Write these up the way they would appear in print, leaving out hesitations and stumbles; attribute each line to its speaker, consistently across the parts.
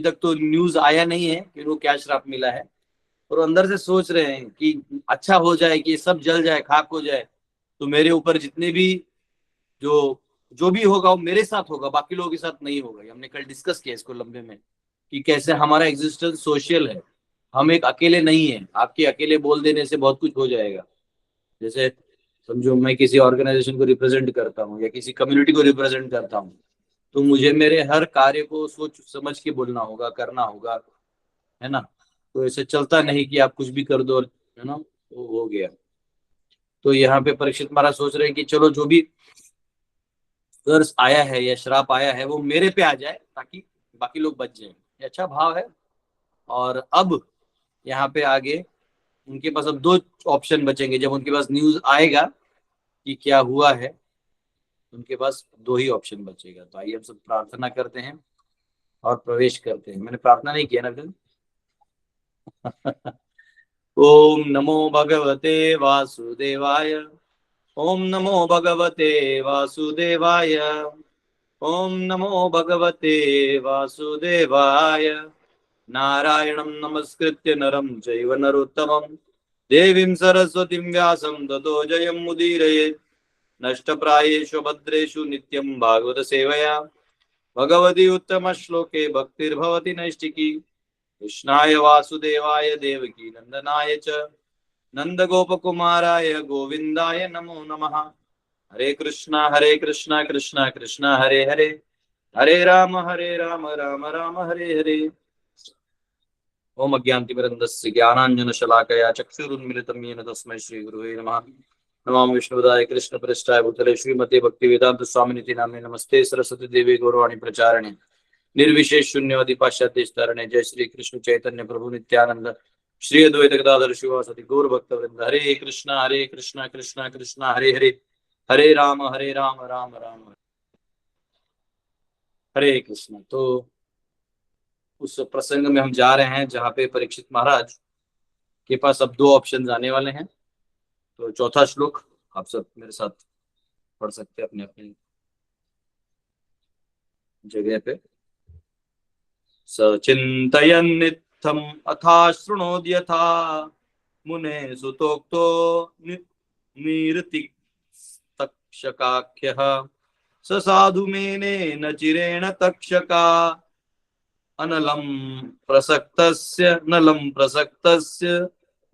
Speaker 1: तक तो न्यूज आया नहीं है कि उनको क्या श्राप मिला है, और अंदर से सोच रहे हैं कि अच्छा हो जाए, कि ये सब जल जाए, खाक हो जाए, तो मेरे ऊपर जितने भी जो जो भी होगा वो मेरे साथ होगा, बाकी लोगों के साथ नहीं होगा। ये हमने कल डिस्कस किया इसको लंबे में, कि कैसे हमारा एग्जिस्टेंस सोशल है, हम एक अकेले नहीं है। आपके अकेले बोल देने से बहुत कुछ हो जाएगा। जैसे समझो मैं किसी ऑर्गेनाइजेशन को रिप्रेजेंट करता हूँ या किसी कम्युनिटी को रिप्रेजेंट करता हूँ, तो मुझे मेरे हर कार्य को सोच समझ के बोलना होगा, करना होगा, है ना। तो ऐसे चलता नहीं कि आप कुछ भी कर दो, है ना, वो हो गया। तो यहाँ पे परीक्षित महाराज सोच रहे हैं कि चलो जो भी कर्ज आया है या श्राप आया है वो मेरे पे आ जाए, ताकि बाकी लोग बच जाएं। ये अच्छा भाव है। और अब यहाँ पे आगे उनके पास अब दो ऑप्शन बचेंगे। जब उनके पास न्यूज आएगा कि क्या हुआ है, उनके पास दो ही ऑप्शन बचेगा। तो आइए हम सब प्रार्थना करते हैं और प्रवेश करते हैं। मैंने प्रार्थना नहीं किया ना फिर। ओम नमो भगवते वासुदेवाय। ओम नमो भगवते वासुदेवाय। ओम नमो भगवते वासुदेवाय। नारायणं नमस्कृत्य नरं चैव नरोत्तमं देवीं सरस्वतीं व्यासं ततो जयमुदीरयेत्। नष्टप्रायेषु भद्रेषु नित्यं भागवत सेवया भगवती उत्तम श्लोके भक्तिर्भवति नैष्टिकी। कृष्णाय वासुदेवाय देवकी नंदनाय च नंदगोपकुमाराय गोविंदाय नमो नमः। हरे कृष्णा कृष्णा कृष्णा हरे हरे, हरे राम राम राम हरे हरे। ओम अज्ञानतिमिरन्दस्य ज्ञानाञ्जनशलाकया चक्षुरुन्मिलितं येन तस्मै श्रीगुरुवे नमः। नमामि विष्णुपदाय कृष्णप्रेष्ठाय भूतले श्रीमते भक्तिवेदांत स्वामिनिति नामिने। नमस्ते सरस्वती देवी गौरवाणी प्रचारिणे निर्विशेष शून्यवादी पाश्चात्य। जय श्री कृष्ण चैतन्य प्रभु नित्यानंद श्री अद्वैत गदाधर शिवासदि गौर भक्त वृंद। हरे कृष्णा कृष्णा कृष्णा हरे हरे, हरे राम राम राम हरे कृष्ण। तो उस प्रसंग में हम जा रहे हैं जहाँ पे परीक्षित महाराज के पास अब दो ऑप्शन आने वाले हैं। तो चौथा श्लोक आप सब मेरे साथ पढ़ सकते हैं अपने अपने जगह पे। सचिन्तयन्नित्थम् अथा शृणोद्यथा मुने सुतोक्तो नीरतितक्षकाख्यः स साधु मेनेन चिरेण तक्षका अनलं प्रसक्तस्य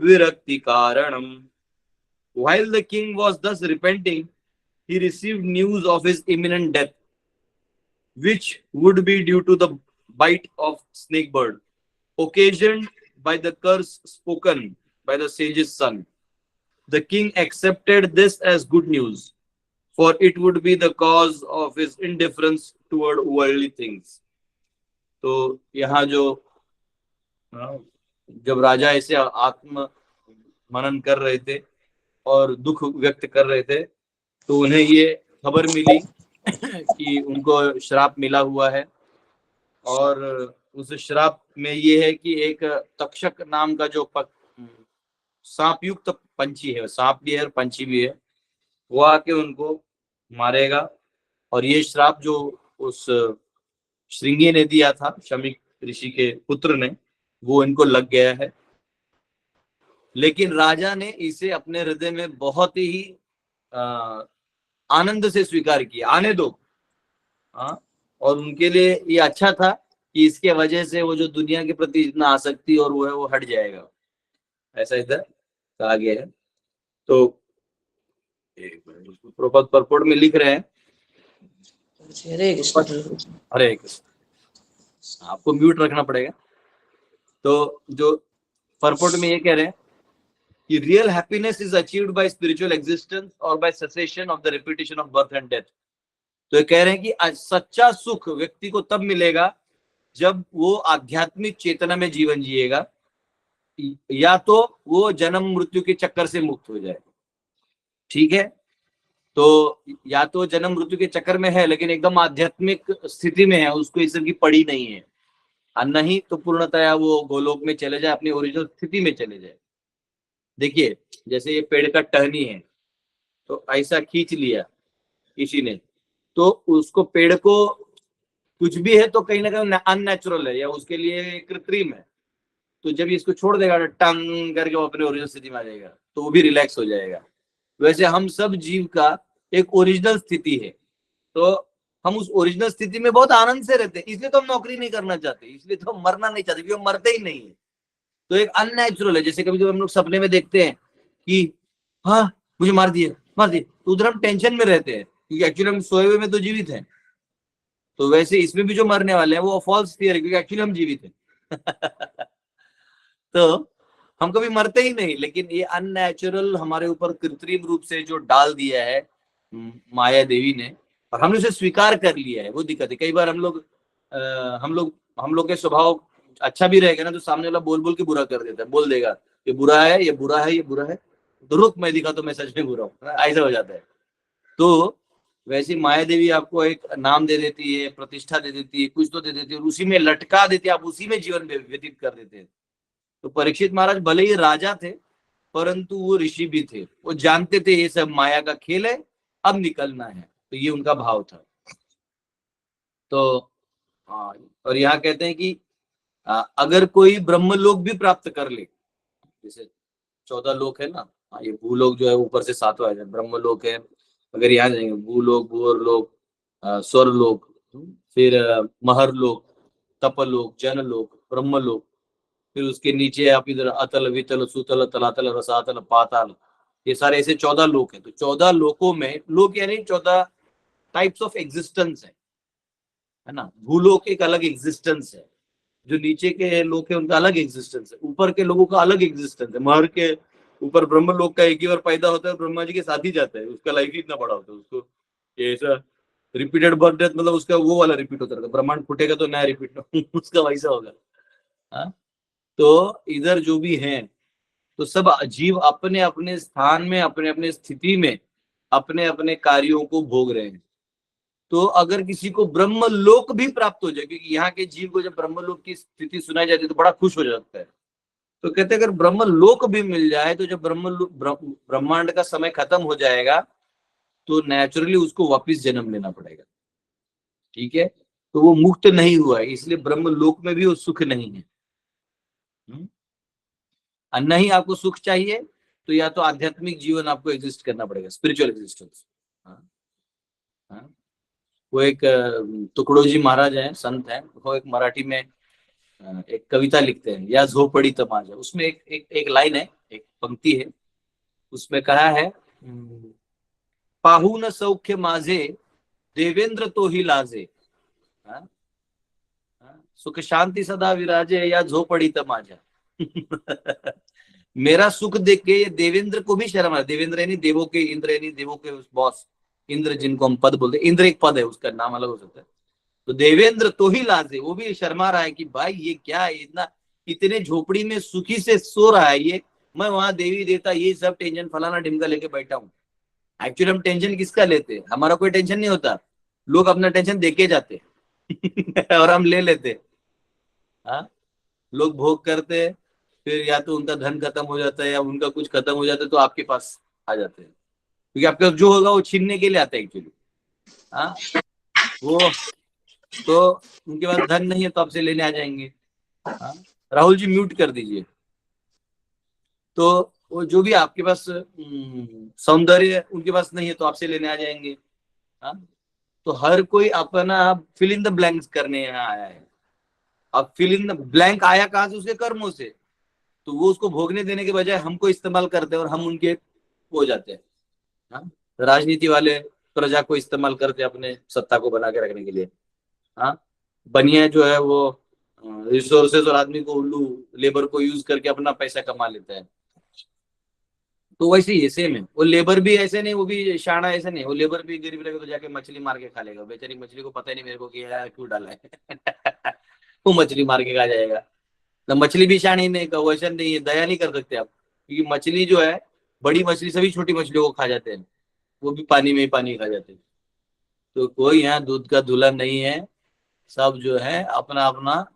Speaker 1: विरक्ति कारणम्। While the king was thus repenting, he received news of his imminent death, which would be due to the bite of snake bird, occasioned by the curse spoken by the sage's son. The king accepted this as good news, for it would be the cause of his indifference toward worldly things. तो यहाँ जो जब राजा ऐसे आत्म मनन कर रहे थे और दुख व्यक्त कर रहे थे, तो उन्हें ये खबर मिली कि उनको श्राप मिला हुआ है। और उस श्राप में ये है कि एक तक्षक नाम का जो सांप युक्त पंछी है, सांप भी है और पंछी भी है, वो आके उनको मारेगा। और ये श्राप जो उस श्रृंगी ने दिया था, शमीक ऋषि के पुत्र ने, वो इनको लग गया है। लेकिन राजा ने इसे अपने हृदय में बहुत ही आनंद से स्वीकार किया, आने दो। हाँ, और उनके लिए ये अच्छा था कि इसके वजह से वो जो दुनिया के प्रति इतना आसक्ति और वो है वो हट जाएगा, ऐसा इधर कहा गया है। तो प्रपद परपोट में लिख रहे हैं,
Speaker 2: हरे कृष्ण
Speaker 1: हरे कृष्ण, आपको म्यूट रखना पड़ेगा। तो जो परपोट में ये कह रहे हैं कि real happiness is achieved by spiritual existence और by cessation of the repetition of birth and death. तो ये कह रहे हैं कि सच्चा सुख व्यक्ति को तब मिलेगा जब वो आध्यात्मिक चेतना में जीवन जिएगा, या तो वो जन्म मृत्यु के चक्कर से मुक्त हो जाए। ठीक है, तो या तो जन्म मृत्यु के चक्कर में है लेकिन एकदम आध्यात्मिक स्थिति में है, उसको इस की पड़ी नहीं है, और नहीं तो पूर्णतया वो गोलोक में चले जाए, अपनी ओरिजिनल स्थिति में चले जाए। देखिए जैसे ये पेड़ का टहनी है, तो ऐसा खींच लिया किसी ने, तो उसको पेड़ को कुछ भी है तो कहीं ना कहीं अननेचुरल है या उसके लिए कृत्रिम है। तो जब इसको छोड़ देगा टंग करके वो अपने ओरिजिनल स्थिति में आ जाएगा, तो वो भी रिलैक्स हो जाएगा। वैसे हम सब जीव का एक ओरिजिनल स्थिति है, तो हम उस ओरिजिनल स्थिति में बहुत आनंद से रहते हैं। इसलिए तो हम नौकरी नहीं करना चाहते, इसलिए तो हम मरना नहीं चाहते, क्योंकि हम मरते ही नहीं है। तो एक अननेचुरल है। जैसे कभी कभी हम लोग सपने में देखते हैं कि हाँ मुझे मार दिए मार दिए, तो उधर हम टेंशन में रहते हैं, क्योंकि एक्चुअली हम सोए हुए में तो जीवित हैं। तो वैसे इसमें भी जो मरने वाले हैं वो फॉल्स थियरी, क्योंकि एक्चुअली हम जीवित हैं। तो हम कभी मरते ही नहीं, लेकिन ये अननेचुरल हमारे ऊपर कृत्रिम रूप से जो डाल दिया है माया देवी ने, और हमने उसे स्वीकार कर लिया है, वो दिक्कत है। कई बार हम लोग के स्वभाव अच्छा भी रहेगा ना, तो सामने वाला बोल बोल के बुरा कर देता है, बोल देगा ये बुरा है ये बुरा है ये बुरा है, तो रुक मैं दिखा तो मैं सच में बुरा हूँ, ऐसा हो जाता है। तो वैसी माया देवी आपको एक नाम दे देती है, प्रतिष्ठा दे देती है, कुछ तो दे देती है, और उसी में लटका देती है, आप उसी में जीवन व्यतीत कर देते हैं। तो परीक्षित महाराज भले ही राजा थे, परंतु वो ऋषि भी थे, वो जानते थे ये सब माया का खेल है, अब निकलना है, तो ये उनका भाव था। तो हाँ, और यहाँ कहते हैं कि अगर कोई ब्रह्मलोक भी प्राप्त कर ले, जैसे 14 लोक है ना, ये भूलोक जो है ऊपर से 7वां है, ब्रह्मलोक है, अगर यहाँ जाएंगे भूलोक भूअरलोक स्वर्लोक, फिर महरलोक, तपलोक, जनलोक, ब्रह्मलोक, फिर उसके नीचे आप इधर अतल वितल सुतल तलातल रसातल पाताल, ये सारे ऐसे 14 लोक हैं। तो 14 लोकों में, लोक यानी 14 टाइप्स ऑफ एग्जिस्टेंस है ना। भूलोक एक अलग एग्जिस्टेंस है, जो नीचे के लोग है उनका अलग एग्जिस्टेंस है, ऊपर के लोगों का अलग एग्जिस्टेंस है। महर के ऊपर ब्रह्म लोक का एक ही बार पैदा होता है, ब्रह्मा जी के साथ ही जाता है, उसका लाइफ ही इतना बड़ा होता है, उसको ऐसा रिपीटेड बर्थ डेथ, मतलब उसका वो वाला रिपीट होता रहता है, ब्रह्मांड फूटेगा तो नया रिपीट उसका वैसा होगा। हाँ? तो इधर जो भी है, तो सब जीव अपने अपने स्थान में, अपने अपने स्थिति में, अपने अपने कार्यों को भोग रहे हैं। तो अगर किसी को ब्रह्मलोक भी प्राप्त हो जाए, क्योंकि यहाँ के जीव को जब ब्रह्मलोक की स्थिति सुनाई जाती है तो बड़ा खुश हो जाता है, तो कहते हैं अगर ब्रह्मलोक भी मिल जाए, तो जब ब्रह्मांड का समय खत्म हो जाएगा, तो नेचुरली उसको वापिस जन्म लेना पड़ेगा। ठीक है, तो वो मुक्त नहीं हुआ है, इसलिए ब्रह्मलोक में भी वो सुख नहीं है। नहीं आपको सुख चाहिए, तो या तो आध्यात्मिक जीवन आपको एग्जिस्ट करना पड़ेगा, स्पिरिचुअल एग्जिस्टेंस। वो एक तुकडोजी महाराज है, संत है, वो एक मराठी में एक कविता लिखते हैं, या झोपड़ी तमाजा। उसमें एक लाइन है, एक पंक्ति है, उसमें कहा है पाहून सौख्य माझे देवेंद्र तो ही लाजे, सुख शांति सदा विराजे या झोपड़ी तमाजा। मेरा सुख देख के ये देवेंद्र को भी शर्म आ, देवेंद्र यानी देवों के इंद्र, यानी देवों के बॉस इंद्र, जिनको हम पद बोलते हैं, इंद्र एक पद है, उसका नाम अलग हो सकता है। तो देवेंद्र तो ही लाजे, वो भी शर्मा रहा है कि भाई ये क्या है, इतना इतने झोपड़ी में सुखी से सो रहा है ये, मैं वहां देवी देवता ये सब टेंशन फलाना ढिमका लेके बैठा हूँ। एक्चुअली हम टेंशन किसका लेते हैं, हमारा कोई टेंशन नहीं होता, लोग अपना टेंशन देके जाते और हम ले लेते। हाँ, लोग भोग करते, फिर या तो उनका धन खत्म हो जाता है या उनका कुछ खत्म हो जाता है, तो आपके पास आ जाते हैं, क्योंकि आपके पास जो होगा वो छीनने के लिए आता है एक्चुअली। हाँ, वो तो उनके पास धन नहीं है तो आपसे लेने आ जाएंगे। हाँ? राहुल जी म्यूट कर दीजिए। तो वो जो भी आपके पास सौंदर्य उनके पास नहीं है तो आपसे लेने आ जाएंगे। हाँ? तो हर कोई अपना फिल इन द ब्लैंक्स करने यहाँ आया है। अब फिल इन द ब्लैंक आया कहां से, उसके कर्मों से, तो वो उसको भोगने देने के बजाय हमको इस्तेमाल करते हैं और हम उनके हो जाते हैं। हाँ? राजनीति वाले प्रजा को इस्तेमाल करते हैं अपने सत्ता को बना के रखने के लिए। हाँ, बनिया जो है वो रिसोर्सेज और आदमी को, उल्लू लेबर को यूज करके अपना पैसा कमा लेता है। तो वैसे ही सेम है, वो लेबर भी ऐसे नहीं, वो भी शाना ऐसे नहीं, वो लेबर भी गरीब रहेगा तो जाके मछली मार के खा लेगा, बेचारी मछली को पता ही नहीं मेरे को कि यार क्यों डाला है। वो मछली मार के खा जाएगा। तो मछली भी शानी नहीं का वैसा नहीं है, दया नहीं कर सकते आप, क्योंकि मछली जो है, बड़ी मछली सभी छोटी मछलियों को खा जाते हैं, वो भी पानी में ही पानी खा जाते हैं। तो कोई यहाँ दूध का दूल्हा नहीं है, सब जो है अपना अपना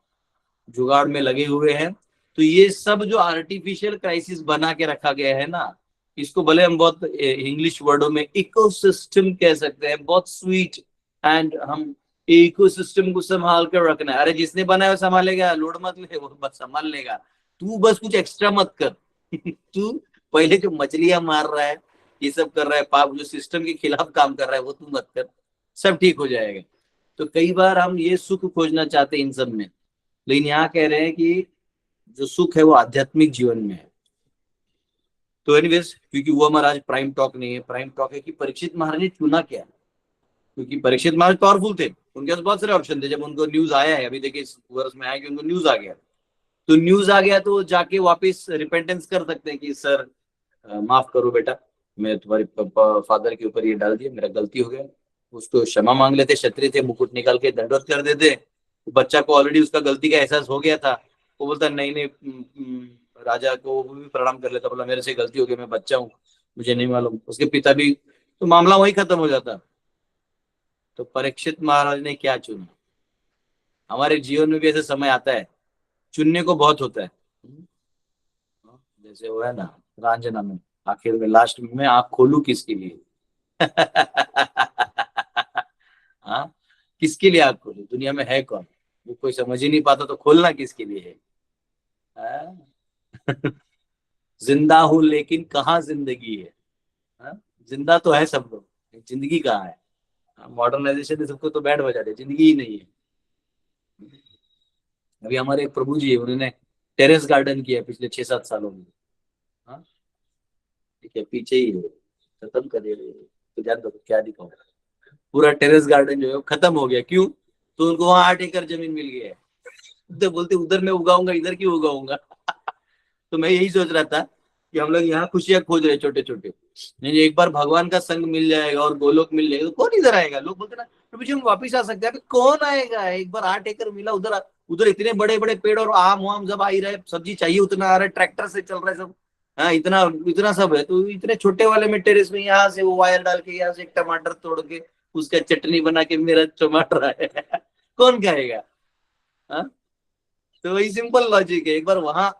Speaker 1: जुगाड़ में लगे हुए हैं। तो ये सब जो आर्टिफिशियल क्राइसिस बना के रखा गया है ना, इसको भले हम बहुत इंग्लिश वर्डों में इकोसिस्टम कह सकते हैं, बहुत स्वीट एंड हम इकोसिस्टम को संभाल कर रखना है। अरे जिसने बनाया वो संभालेगा, लोड मत ले, वो बस संभाल लेगा। तू बस कुछ एक्स्ट्रा मत कर। तू पहले जो मछलियां मार रहा है, ये सब कर रहा है, पाप जो सिस्टम के खिलाफ काम कर रहा है, वो तू मत कर, सब ठीक हो जाएगा। तो कई बार हम ये सुख खोजना चाहते हैं इन सब में, लेकिन यहाँ कह रहे हैं कि जो सुख है वो आध्यात्मिक जीवन में है। तो एनीवेज, क्योंकि वो हमारा आज प्राइम टॉक नहीं है, प्राइम टॉक है कि परीक्षित महाराज ने चुना क्या, क्योंकि परीक्षित महाराज पावरफुल थे, उनके पास बहुत सारे ऑप्शन थे। जब उनको न्यूज आया है, अभी देखिए इस वर्ष में आया कि उनको न्यूज आ गया, तो न्यूज आ गया तो जाके वापस रिपेंटेंस कर सकते हैं कि सर माफ करो बेटा, मैं तुम्हारे फादर के ऊपर ये डाल दिया, मेरा गलती हो गया। उसको क्षमा मांग लेते, क्षत्रिय थे, मुकुट निकाल के दंडवत कर देते। बच्चा को ऑलरेडी उसका गलती का एहसास हो गया था, वो बोलता नहीं नहीं, राजा को वो भी प्रणाम कर लेता, बोला मेरे से गलती हो गई, मैं बच्चा हूँ, मुझे नहीं मालूम। उसके पिता भी, तो मामला वही खत्म हो जाता। तो परीक्षित महाराज ने क्या चुना? हमारे जीवन में भी ऐसे समय आता है, चुनने को बहुत होता है। जैसे वो है ना रांझना में, आखिर में लास्ट में आंख खोलू किसके लिए? हाँ, किसके लिए आंख खोलू? दुनिया में है कौन? वो कोई समझ ही नहीं पाता, तो खोलना किसके लिए है? हाँ? जिंदा हूं लेकिन कहाँ जिंदगी है? हाँ? जिंदा तो है सब लोग, जिंदगी कहाँ है? मॉडर्नाइजेशन ने सबको तो बैंड बजा दिया, जिंदगी ही नहीं है। अभी हमारे एक प्रभु जी है, उन्होंने टेरेस गार्डन किया पिछले 6-7 सालों में। हाँ, ठीक है, पीछे ही है, खत्म कर दिया। तो जान दो क्या दिखाऊं, पूरा टेरेस गार्डन जो है वो खत्म हो गया। क्यों? तो उनको वहां 8 एकड़ जमीन मिल गया है। तो बोलते उधर मैं उगाऊंगा, इधर क्यों उगाऊंगा? तो मैं यही सोच रहा था कि हम लोग यहाँ खुशियां खोज रहे छोटे छोटे, नहीं एक बार भगवान का संग मिल जाएगा और गोलोक मिल जाएगा तो कौन इधर आएगा? लोग बोलते ना प्रभु जी हम वापिस आ सकते हैं, अभी कौन आएगा? एक बार 8 एकड़ मिला, उधर उधर इतने बड़े बड़े पेड़ और आम वाम सब आ ही रहे, सब्जी चाहिए उतना आ रहा है, ट्रैक्टर से चल रहा है सब। हाँ, इतना इतना सब है, तो इतने छोटे वाले में टेरेस में यहाँ से वो वायर डाल के, यहाँ से एक टमाटर तोड़ के उसका चटनी बना के मेरा टमाटर है। कौन खाएगा? हाँ? तो वही सिंपल लॉजिक है। एक बार वहां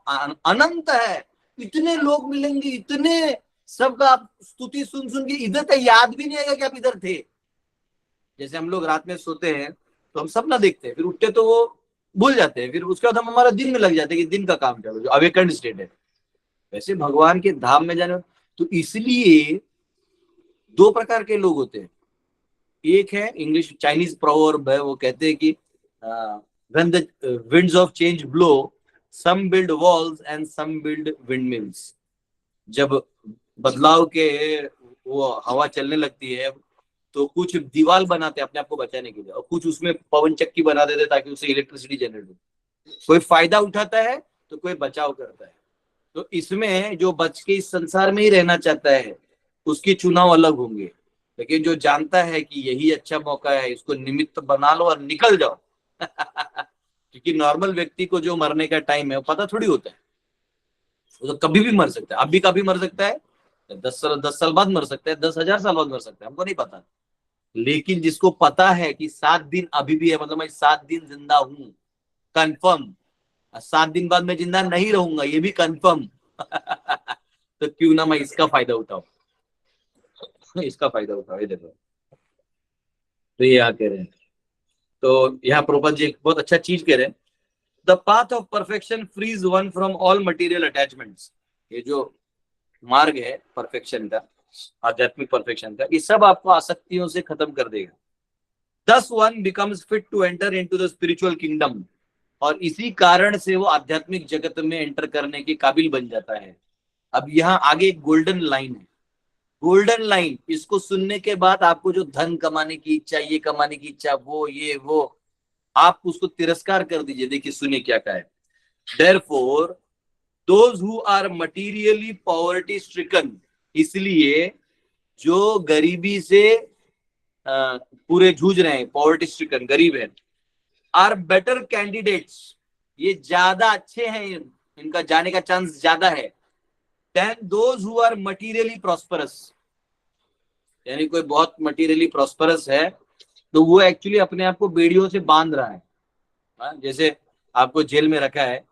Speaker 1: अनंत है, इतने लोग मिलेंगे, इतने सबका आप स्तुति सुन सुन के इधर तक याद भी नहीं आएगा कि आप इधर थे। जैसे हम लोग रात में सोते हैं तो हम सपना देखते हैं, फिर उठते तो वो भूल जाते हैं, फिर उसके बाद हम हमारा दिन में लग जाते हैं कि दिन का काम करो, जो अवेकंड स्टेट है। वैसे भगवान के धाम में जाने, तो इसलिए 2 प्रकार के लोग होते हैं। एक है इंग्लिश चाइनीज प्रोवर्ब है, वो कहते हैं कि when the winds of change blow, some build walls and some build windmills। जब बदलाव के वो हवा चलने लगती है तो कुछ दीवार बनाते हैं अपने आप को बचाने के लिए, और कुछ उसमें पवन चक्की बना देते हैं ताकि उससे इलेक्ट्रिसिटी जनरेट हो। कोई फायदा उठाता है तो कोई बचाव करता है। तो इसमें जो बच के इस संसार में ही रहना चाहता है उसके चुनाव अलग होंगे, लेकिन जो जानता है कि यही अच्छा मौका है, इसको निमित्त बना लो और निकल जाओ। क्योंकि नॉर्मल व्यक्ति को जो मरने का टाइम है वो पता थोड़ी होता है, वो तो कभी भी मर सकता है, अब भी कभी मर सकता है, 10 साल बाद मर सकता है, 10,000 साल बाद मर सकता है, हमको नहीं पता। लेकिन जिसको पता है कि 7 दिन अभी भी है, मतलब मैं 7 दिन जिंदा हूं कंफर्म, 7 दिन बाद मैं जिंदा नहीं रहूंगा ये भी कंफर्म। तो क्यों ना मैं इसका फायदा उठाऊं, इसका फायदा उठाओ। ये देखो, तो ये यहाँ कह रहे हैं, तो यहाँ प्रोपा जी एक बहुत अच्छा चीज कह रहे हैं, the path of perfection frees one from all material attachments. ये जो मार्ग है परफेक्शन का, आध्यात्मिक परफेक्शन का, ये सब आपको आसक्तियों से खत्म कर देगा। Thus one becomes fit to enter into the spiritual kingdom, और इसी कारण से वो आध्यात्मिक जगत में एंटर करने के काबिल बन जाता है। अब यहाँ आगे एक गोल्डन लाइन है, गोल्डन लाइन, इसको सुनने के बाद आपको जो धन कमाने की इच्छा, ये कमाने की इच्छा, वो ये वो, आप उसको तिरस्कार कर दीजिए। देखिए सुनिए क्या कहा है, therefore those who are materially poverty stricken, इसलिए जो गरीबी से पूरे जूझ रहे हैं, पॉवर्टी स्ट्रिकन गरीब है, आर बेटर कैंडिडेट्स, ये ज्यादा अच्छे हैं, इनका जाने का चांस ज्यादा है, than those who are materially prosperous. यानी कोई बहुत मटीरियली प्रॉस्परस है तो वो एक्चुअली अपने आप को बेड़ियों से बांध रहा है। जैसे आपको जेल में रखा है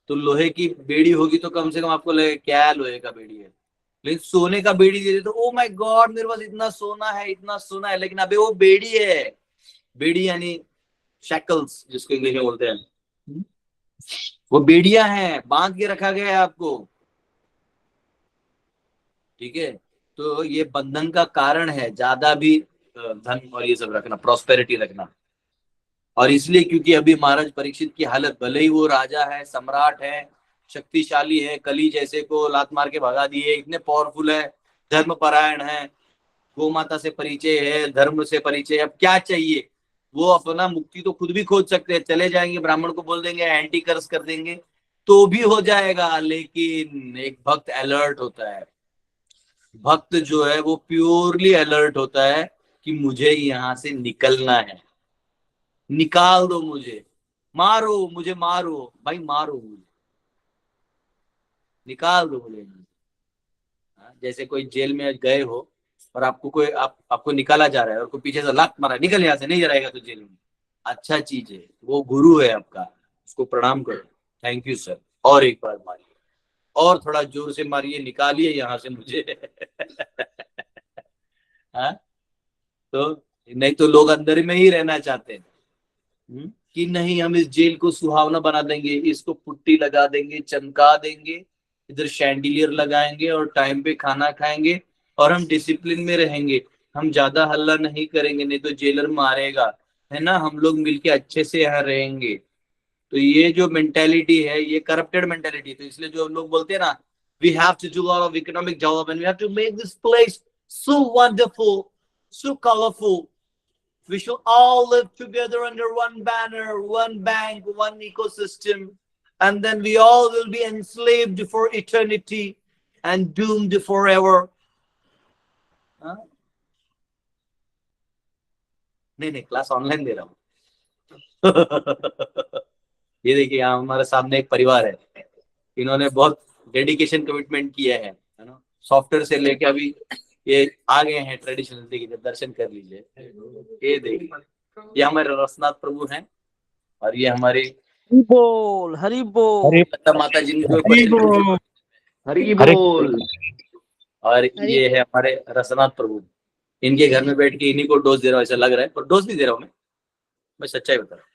Speaker 1: तो लोहे की बेड़ी होगी तो कम से कम आपको लगे क्या लोहे का बेड़ी है, लेकिन सोने का बेड़ी दे दे तो ओ माय गॉड मेरे पास इतना सोना है, इतना सोना है, लेकिन अबे वो बेड़ी है, बेड़ी यानी शैकल्स जिसको इंग्लिश में बोलते हैं, वो बेड़ियां हैं, बांध के रखा गया है आपको। ठीक है, तो ये बंधन का कारण है ज्यादा भी धन और ये सब रखना, प्रॉस्पेरिटी रखना। और इसलिए क्योंकि अभी महाराज परीक्षित की हालत, भले ही वो राजा है, सम्राट है, शक्तिशाली है, कली जैसे को लात मार के भगा दिए, इतने पावरफुल है, धर्म परायण है, गौ माता से परिचय है, धर्म से परिचय, अब क्या चाहिए। वो अपना मुक्ति तो खुद भी खोज सकते हैं, चले जाएंगे ब्राह्मण को बोल देंगे एंटी कर्स कर देंगे तो भी हो जाएगा। लेकिन एक भक्त अलर्ट होता है, भक्त जो है वो प्योरली अलर्ट होता है कि मुझे यहाँ से निकलना है, निकाल दो मुझे, मारो मुझे, मारो भाई, मारो मुझे, निकाल दो मुझे। हाँ, जैसे कोई जेल में गए हो और आपको कोई आपको निकाला जा रहा है और कोई पीछे से लात मारा, निकल यहाँ से, नहीं जाएगा तो जेल में। अच्छा चीज है, वो गुरु है आपका, उसको प्रणाम करो, थैंक यू सर, और एक बार मारिए, और थोड़ा जोर से मारिए, निकालिए यहाँ से मुझे। हाँ, तो नहीं तो लोग अंदर में ही रहना चाहते हैं। कि नहीं हम इस जेल को सुहावना बना देंगे, इसको पुट्टी लगा देंगे, चमका देंगे, इधर शैंडिलियर लगाएंगे और टाइम पे खाना खाएंगे और हम डिसिप्लिन में रहेंगे, हम ज्यादा हल्ला नहीं करेंगे नहीं तो जेलर मारेगा, है ना, हम लोग मिलके अच्छे से यहाँ रहेंगे। तो ये जो मेंटेलिटी है ये करप्टेड मेंटेलिटी। तो इसलिए जो लोग बोलते हैं ना, we have to do lot of economic development, we have to make this place so wonderful, so colourful, we should all live together under one banner, one bank, one ecosystem, and then we all will be enslaved for eternity and doomed forever. हाँ? नहीं नहीं, class online दे रहा हूँ। ये देखिए, यहाँ हमारे सामने एक परिवार है, इन्होंने बहुत डेडिकेशन कमिटमेंट किया है ना, सॉफ्टवेयर से लेके अभी ये आ गए हैं ट्रेडिशनल। देखिए, दर्शन कर लीजिए, ये देखिए, ये हमारे रसनाथ प्रभु हैं और ये हमारे
Speaker 2: हरि बोल, हरि बोल।
Speaker 3: हरे
Speaker 1: माता माता जिनको
Speaker 3: हरि बोल।
Speaker 1: हरि
Speaker 3: हरे
Speaker 1: बोल। और
Speaker 2: हरि
Speaker 1: ये है हमारे रसनाथ प्रभु, इनके घर में बैठ के इन्हीं को डोज दे रहा हूँ, ऐसा लग रहा है, पर डोज नहीं दे रहा हूँ मैं सच्चाई बता रहा हूँ।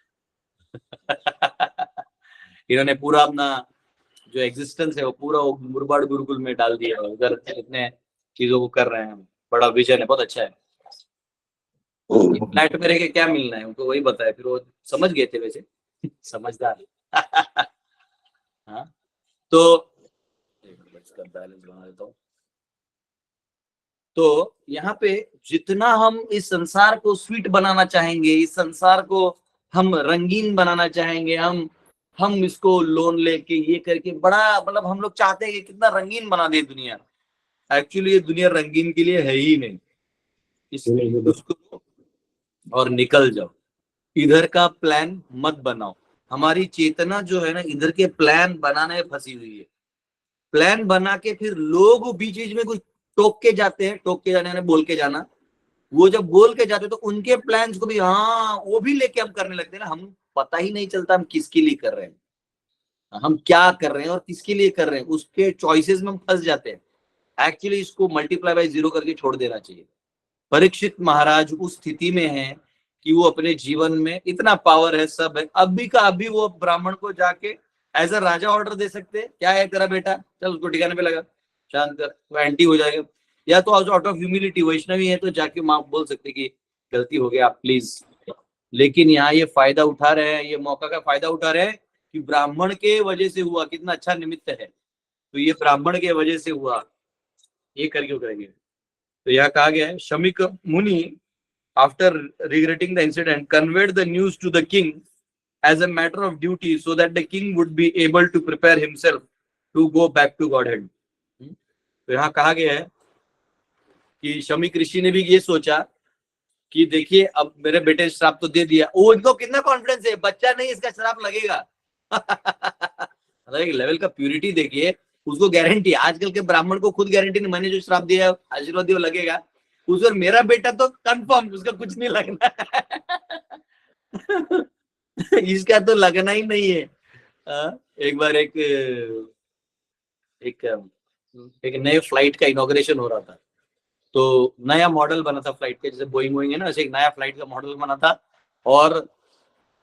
Speaker 1: इन्होंने पूरा अपना जो एग्जिस्टेंस है वो पूरा मुरबाड़ गुरुकुल में डाल दिया है, उधर इतने चीजों को कर रहे हैं, बड़ा विजन है, बहुत अच्छा है। फ्लैट में रह के क्या मिलना है उनको, वही बताया, फिर वो समझ गए थे वैसे, समझदार। हाँ, तो इसका बैलेंस बना देता हूँ। तो यहाँ पे जितना हम इस संसार को स्वीट बनाना चाहेंगे, इस संसार को हम रंगीन बनाना चाहेंगे, हम इसको लोन लेके ये करके बड़ा, मतलब हम लोग चाहते हैं कि कितना रंगीन बना दे दुनिया। एक्चुअली ये दुनिया रंगीन के लिए है ही नहीं, इसलिए उसको और निकल जाओ, इधर का प्लान मत बनाओ। हमारी चेतना जो है ना, इधर के प्लान बनाने में फंसी हुई है। प्लान बना के फिर लोग बीच बीच में कुछ टोक के जाते हैं, टोक के जाने बोल के जाना, वो जब बोल के जाते तो उनके प्लान्स को भी हाँ वो भी लेके हम करने लगते हैं ना, हम पता ही नहीं चलता हम किसके लिए कर रहे हैं, हम क्या कर रहे हैं और किसके लिए कर रहे हैं, उसके चॉइसेस में हम फंस जाते हैं। एक्चुअली इसको मल्टीप्लाई बाय 0 करके छोड़ देना चाहिए। परीक्षित महाराज उस स्थिति में है कि वो अपने जीवन में इतना पावर है, सब है, अभी का अभी वो ब्राह्मण को जाके एज अ राजा ऑर्डर दे सकते हैं, क्या है तेरा बेटा, चल उसको ठिकाने पे लगा, शांत कर, वो एंटी हो जाएगा। या तो आउट ऑफ ह्यूमिलिटी, वैष्णवी है तो जाके माँ बोल सकते कि गलती हो गया आप प्लीज। लेकिन यहाँ ये फायदा उठा रहे हैं, ये मौका का फायदा उठा रहे हैं कि ब्राह्मण के वजह से हुआ, कितना अच्छा निमित्त है, तो ये ब्राह्मण के वजह से हुआ, ये करके करेंगे। तो यहाँ कहा गया है, Shamik Muni after regretting the incident conveyed the news to the king as a matter of duty so that the king would be able to prepare himself to go back to godhead। तो यहाँ कहा गया है कि शमिक ऋषि ने भी ये सोचा कि देखिए अब मेरे बेटे श्राप तो दे दिया, वो इनको कितना कॉन्फिडेंस है, बच्चा नहीं इसका श्राप लगेगा। एक लेवल का प्यूरिटी देखिए, उसको गारंटी, आजकल के ब्राह्मण को खुद गारंटी नहीं, मैंने जो श्राप दिया आशीर्वाद दिया लगेगा, उस पर मेरा बेटा तो कंफर्म उसका कुछ नहीं लगना। इसका तो लगना ही नहीं है। एक बार एक नए फ्लाइट का इनॉग्रेशन हो रहा था, तो नया मॉडल बना था फ्लाइट का, जैसे बोइंग है ना, ऐसे एक नया फ्लाइट का मॉडल बना था। और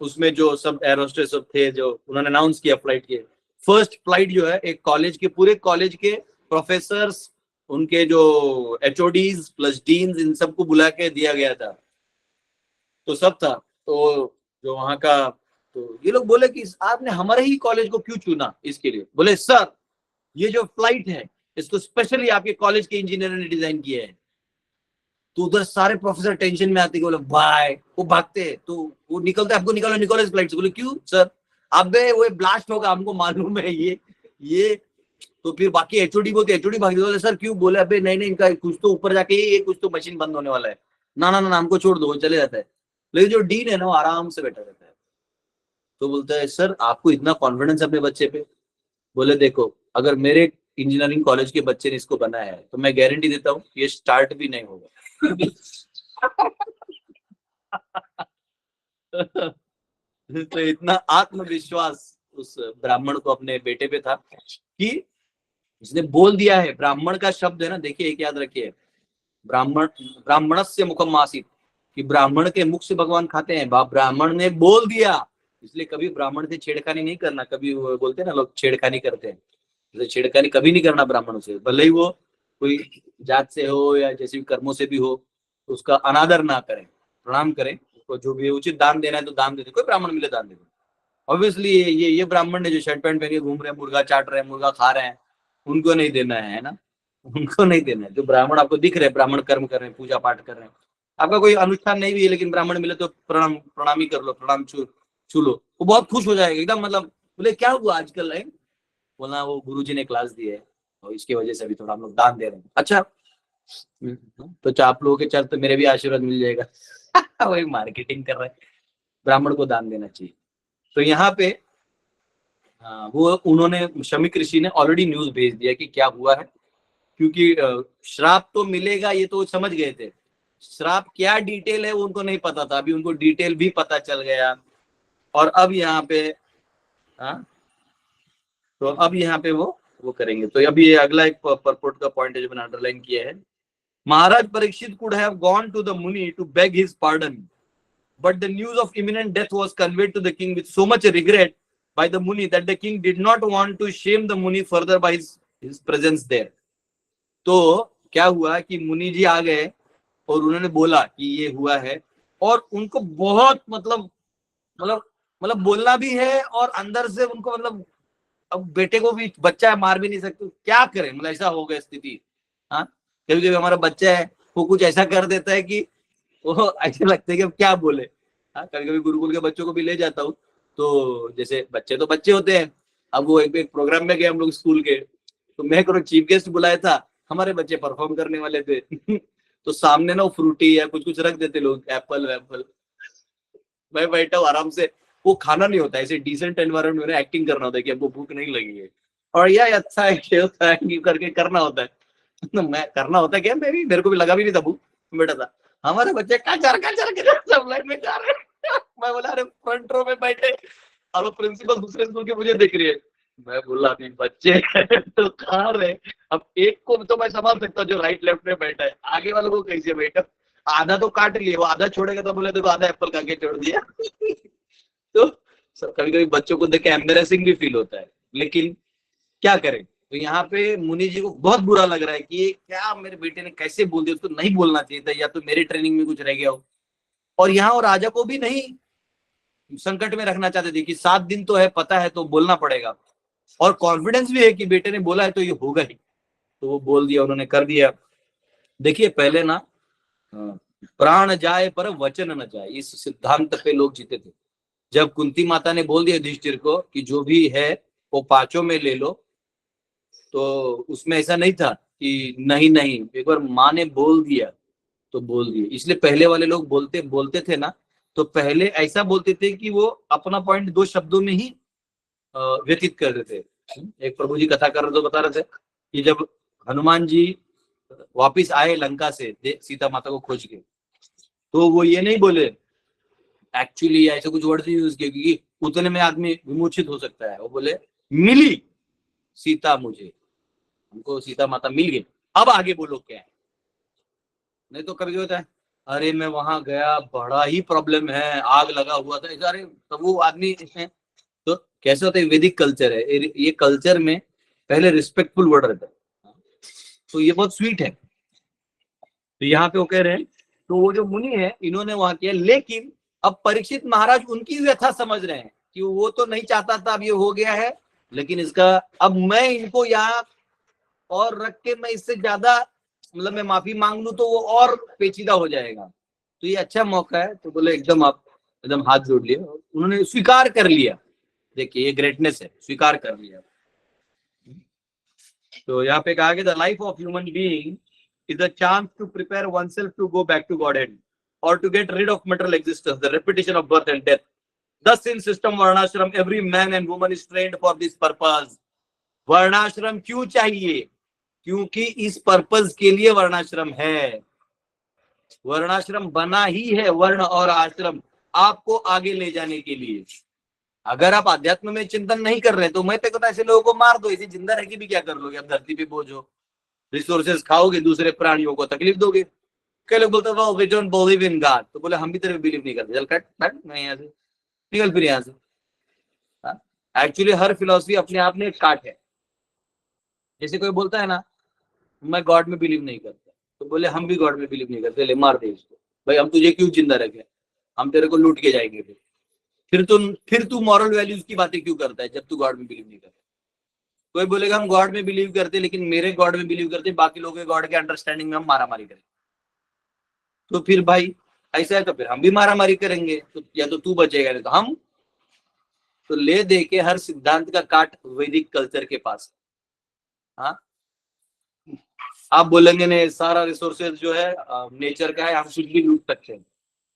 Speaker 1: उसमें जो सब एरोस्टेस सब थे, जो उन्होंने अनाउंस किया फ्लाइट के, फर्स्ट फ्लाइट जो है एक कॉलेज के, पूरे कॉलेज के प्रोफेसर्स, उनके जो एचओडीज प्लस डीन्स, इन सबको बुला के दिया गया था। तो सब था। तो जो वहां का, तो ये लोग बोले कि आपने हमारे ही कॉलेज को क्यों चुना इसके लिए? बोले सर ये जो फ्लाइट है इसको स्पेशली आपके कॉलेज के इंजीनियर ने डिजाइन किया है। तो उधर सारे प्रोफेसर टेंशन में आते, बोले भाई, वो भागते हैं, तो वो निकलते, आपको निकालो निकालो इस फ्लाइट से। बोले क्यों सर? अबे वो ब्लास्ट होगा, हमको मालूम है ये। तो फिर बाकी एचओडी बोलते, एचओडी भाग बोले सर क्यों? बोले अबे नहीं नहीं, इनका कुछ तो ऊपर जाके ये कुछ तो मशीन बंद होने वाला है। ना ना ना, हमको छोड़ दो, वो चले जाता है। लेकिन जो डीन है ना, वो आराम से बैठा रहता है। तो बोलता है सर आपको इतना कॉन्फिडेंस अपने बच्चे पे? बोले देखो, अगर मेरे इंजीनियरिंग कॉलेज के बच्चे ने इसको बनाया है तो मैं गारंटी देता हूँ ये स्टार्ट भी नहीं होगा। तो इतना आत्मविश्वास उस ब्राह्मण को अपने बेटे पे था कि उसने बोल दिया है। ब्राह्मण का शब्द है ना, देखिए एक याद रखिए, ब्राह्मण, ब्राह्मणस्य मुखम आसीत, कि ब्राह्मण के मुख से भगवान खाते हैं। ब्राह्मण ने बोल दिया, इसलिए कभी ब्राह्मण से छेड़खानी नहीं करना। कभी वो बोलते हैं ना लोग छेड़खानी करते हैं, जैसे छेड़खानी कभी नहीं करना ब्राह्मणों से, भले ही वो कोई जात से हो या जैसे भी कर्मों से भी हो, तो उसका अनादर ना करें, प्रणाम करें उसको। जो भी उचित दान देना है तो दान दे दे, कोई ब्राह्मण मिले दान दे दे। ऑब्वियसली ये ब्राह्मण ने जो शर्ट पैंट पहन के घूम रहे हैं, मुर्गा चाट रहे हैं, मुर्गा खा रहे हैं, उनको नहीं देना है ना, उनको नहीं देना है। जो ब्राह्मण आपको दिख रहे हैं, ब्राह्मण कर्म कर रहे हैं, पूजा पाठ कर रहे हैं, आपका कोई अनुष्ठान नहीं भी है लेकिन ब्राह्मण मिले तो प्रणाम, प्रणाम ही कर लो, प्रणाम छू लो, वो बहुत खुश हो जाएगा एकदम। मतलब बोले क्या हुआ आजकल है? बोला वो गुरुजी ने क्लास दी है और इसकी वजह से अभी थोड़ा हम लोग दान दे रहे हैं। अच्छा, तो आप लोगों के चलते मेरे भी आशीर्वाद मिल जाएगा। वही मार्केटिंग कर रहे हैं, ब्राह्मण को दान देना चाहिए। तो यहाँ पे वो उन्होंने, शमीक ऋषि ने ऑलरेडी न्यूज भेज दिया कि क्या हुआ है, क्योंकि श्राप तो मिलेगा ये तो वो समझ गए थे। श्राप क्या डिटेल है वो उनको नहीं पता था, अभी उनको डिटेल भी पता चल गया। और अब यहाँ पे, हाँ, तो अब यहाँ पे वो करेंगे। तो अभी ये अगला एक परपोर्ट का पॉइंट है जो मैंने अंडरलाइन किया है। महाराज Parikshit could have gone to the Muni to beg his pardon, but the news of imminent death was conveyed to the king with so much regret by the Muni that the king did not want to shame the Muni further by his presence there. तो क्या हुआ कि मुनि जी आ गए और उन्होंने बोला कि ये हुआ है, और उनको बहुत मतलब मतलब बोलना भी है, और अंदर से उनको मतलब, अब बेटे को भी, बच्चा है, मार भी नहीं सकते, क्या करें, मतलब ऐसा हो गया स्थिति। हाँ, कभी कभी हमारा बच्चा है वो कुछ ऐसा कर देता है कि वो ऐसे लगता है कि अब क्या बोले। हाँ, कभी कभी गुरुकुल के बच्चों को भी ले जाता हूँ, तो जैसे बच्चे तो बच्चे होते हैं। अब वो एक प्रोग्राम में गए हम लोग स्कूल के, तो मैं को चीफ गेस्ट बुलाया था, हमारे बच्चे परफॉर्म करने वाले थे। तो सामने ना वो फ्रूटी या कुछ कुछ रख देते लोग, एप्पल वैप्पल, मैं बैठा हूँ आराम से। वो खाना नहीं होता, ऐसे डिसेंट एनवायरमेंट में एक्टिंग करना होता है कि हमको भूख नहीं लगी है, और यह अच्छा है कि होता है कि करके करना होता है। तो मैं करना होता है क्या, मेरे को भी लगा भी नहीं था भूख, बैठा था। हमारे बच्चे कचर कचर के सब लाइन में जा रहे हैं। मैं बोला अरे फ्रंट रो में बैठे, और वो प्रिंसिपल दूसरे स्कूल के मुझे देख रही है। मैं बोला अभी बच्चे तो खा रहे, अब एक को तो मैं संभाल सकता हूँ जो राइट लेफ्ट में बैठा है, आगे वालों को कैसे बैठा? आधा तो काट लिए, वो आधा छोड़ेगा तो बोले देखो आधा एप्पल खा के छोड़ दिया। तो कभी कभी बच्चों को देख के एम्बेरसिंग भी फील होता है, लेकिन क्या करें। तो यहाँ पे मुनि जी को बहुत बुरा लग रहा है कि ये क्या मेरे बेटे ने कैसे बोल दिया, उसको नहीं बोलना चाहिए था, या तो मेरे ट्रेनिंग में कुछ रह गया हो। और यहाँ और राजा को भी नहीं संकट में रखना चाहते थे कि 7 दिन तो है, पता है तो बोलना पड़ेगा, और कॉन्फिडेंस भी है कि बेटे ने बोला है तो ये होगा ही। तो वो बोल दिया, उन्होंने कर दिया। देखिए पहले ना, प्राण जाए पर वचन न जाए, इस सिद्धांत पे लोग जीते थे। जब कुंती माता ने बोल दिया युधिष्ठिर को कि जो भी है वो 5 में ले लो, तो उसमें ऐसा नहीं था कि नहीं नहीं, एक बार माँ ने बोल दिया तो बोल दिया। इसलिए पहले वाले लोग बोलते बोलते थे ना, तो पहले ऐसा बोलते थे कि वो अपना पॉइंट 2 शब्दों में ही व्यतीत कर देते। एक प्रभु जी कथा कर रहे तो बता रहे थे कि जब हनुमान जी वापिस आए लंका से सीता माता को खोज के, तो वो ये नहीं बोले एक्चुअली, ऐसे कुछ वर्ड यूज किए क्योंकि उतने में आदमी विमोचित हो सकता है। वो बोले मिली सीता मुझे, हमको सीता माता मिल गई, अब आगे बोलो क्या है। नहीं तो कभी होता है अरे मैं वहां गया, बड़ा ही प्रॉब्लम है, आग लगा हुआ था। अरे तो वो आदमी इसमें तो कैसे होता है, वैदिक कल्चर है ये कल्चर में पहले रिस्पेक्टफुल वर्ड रहता है, तो ये बहुत स्वीट है। तो यहाँ पे वो कह रहे हैं, तो वो जो मुनि है इन्होंने वहां किया, लेकिन अब परीक्षित महाराज उनकी व्यथा समझ रहे हैं कि वो तो नहीं चाहता था, अब ये हो गया है, लेकिन इसका अब मैं इनको यहाँ और रख के मैं इससे ज्यादा मतलब मैं माफी मांग लूं तो वो और पेचीदा हो जाएगा, तो ये अच्छा मौका है। तो बोले एकदम आप एकदम हाथ जोड़ लिए, उन्होंने स्वीकार कर लिया। देखिए ये ग्रेटनेस है, स्वीकार कर लिया। तो यहाँ पे कहा कि the life of human being is a chance to prepare oneself to go back to Godhead or to get rid of material existence, the repetition of birth and death. Thus, in system Varnashram, every man and woman is trained for this purpose. वर्णाश्रम क्यों चाहिए? क्योंकि इस purpose के लिए वर्णाश्रम है। वर्णाश्रम बना ही है, वर्ण और आश्रम आपको आगे ले जाने के लिए। अगर आप अध्यात्म में चिंतन नहीं कर रहे तो मैं तो कहता ऐसे लोगों को मार दो, इसे जिंदा रह के भी क्या कर लोगे? आप धरती पे बोझ हो, रिसोर्सेज खाओगे, दूसरे प्राणियों को तकलीफ दोगे। कई लोग बोलते हैं we don't believe in God, तो बोले हम भी तेरे बिलीव नहीं करते, चल कट कट मैं यहाँ से निकल फिर यहाँ से। एक्चुअली हर फिलॉसफी अपने आप में एक काट है। जैसे कोई बोलता है ना मैं गॉड में बिलीव नहीं करता, तो बोले हम भी गॉड में बिलीव नहीं करते, ले मार दे इसको। भाई हम तुझे क्यों जिंदा रखे? हम तेरे को लूट के जाएंगे। फिर तू मॉरल वैल्यूज की बातें क्यों करता है जब तू गॉड में बिलीव नहीं करता? कोई बोलेगा हम गॉड में बिलीव करते, लेकिन मेरे गॉड में बिलीव करते, बाकी लोगों के गॉड के अंडरस्टैंडिंग में हम मारामारी करेंगे। तो फिर भाई ऐसा है तो फिर हम भी मारामारी करेंगे, तो या तो तू बचेगा नहीं तो हम। तो ले दे के हर सिद्धांत का काट वैदिक कल्चर के पास। हाँ, आप बोलेंगे नहीं सारा रिसोर्सेज जो है नेचर का है, हम कुछ भी लूट सकते हैं,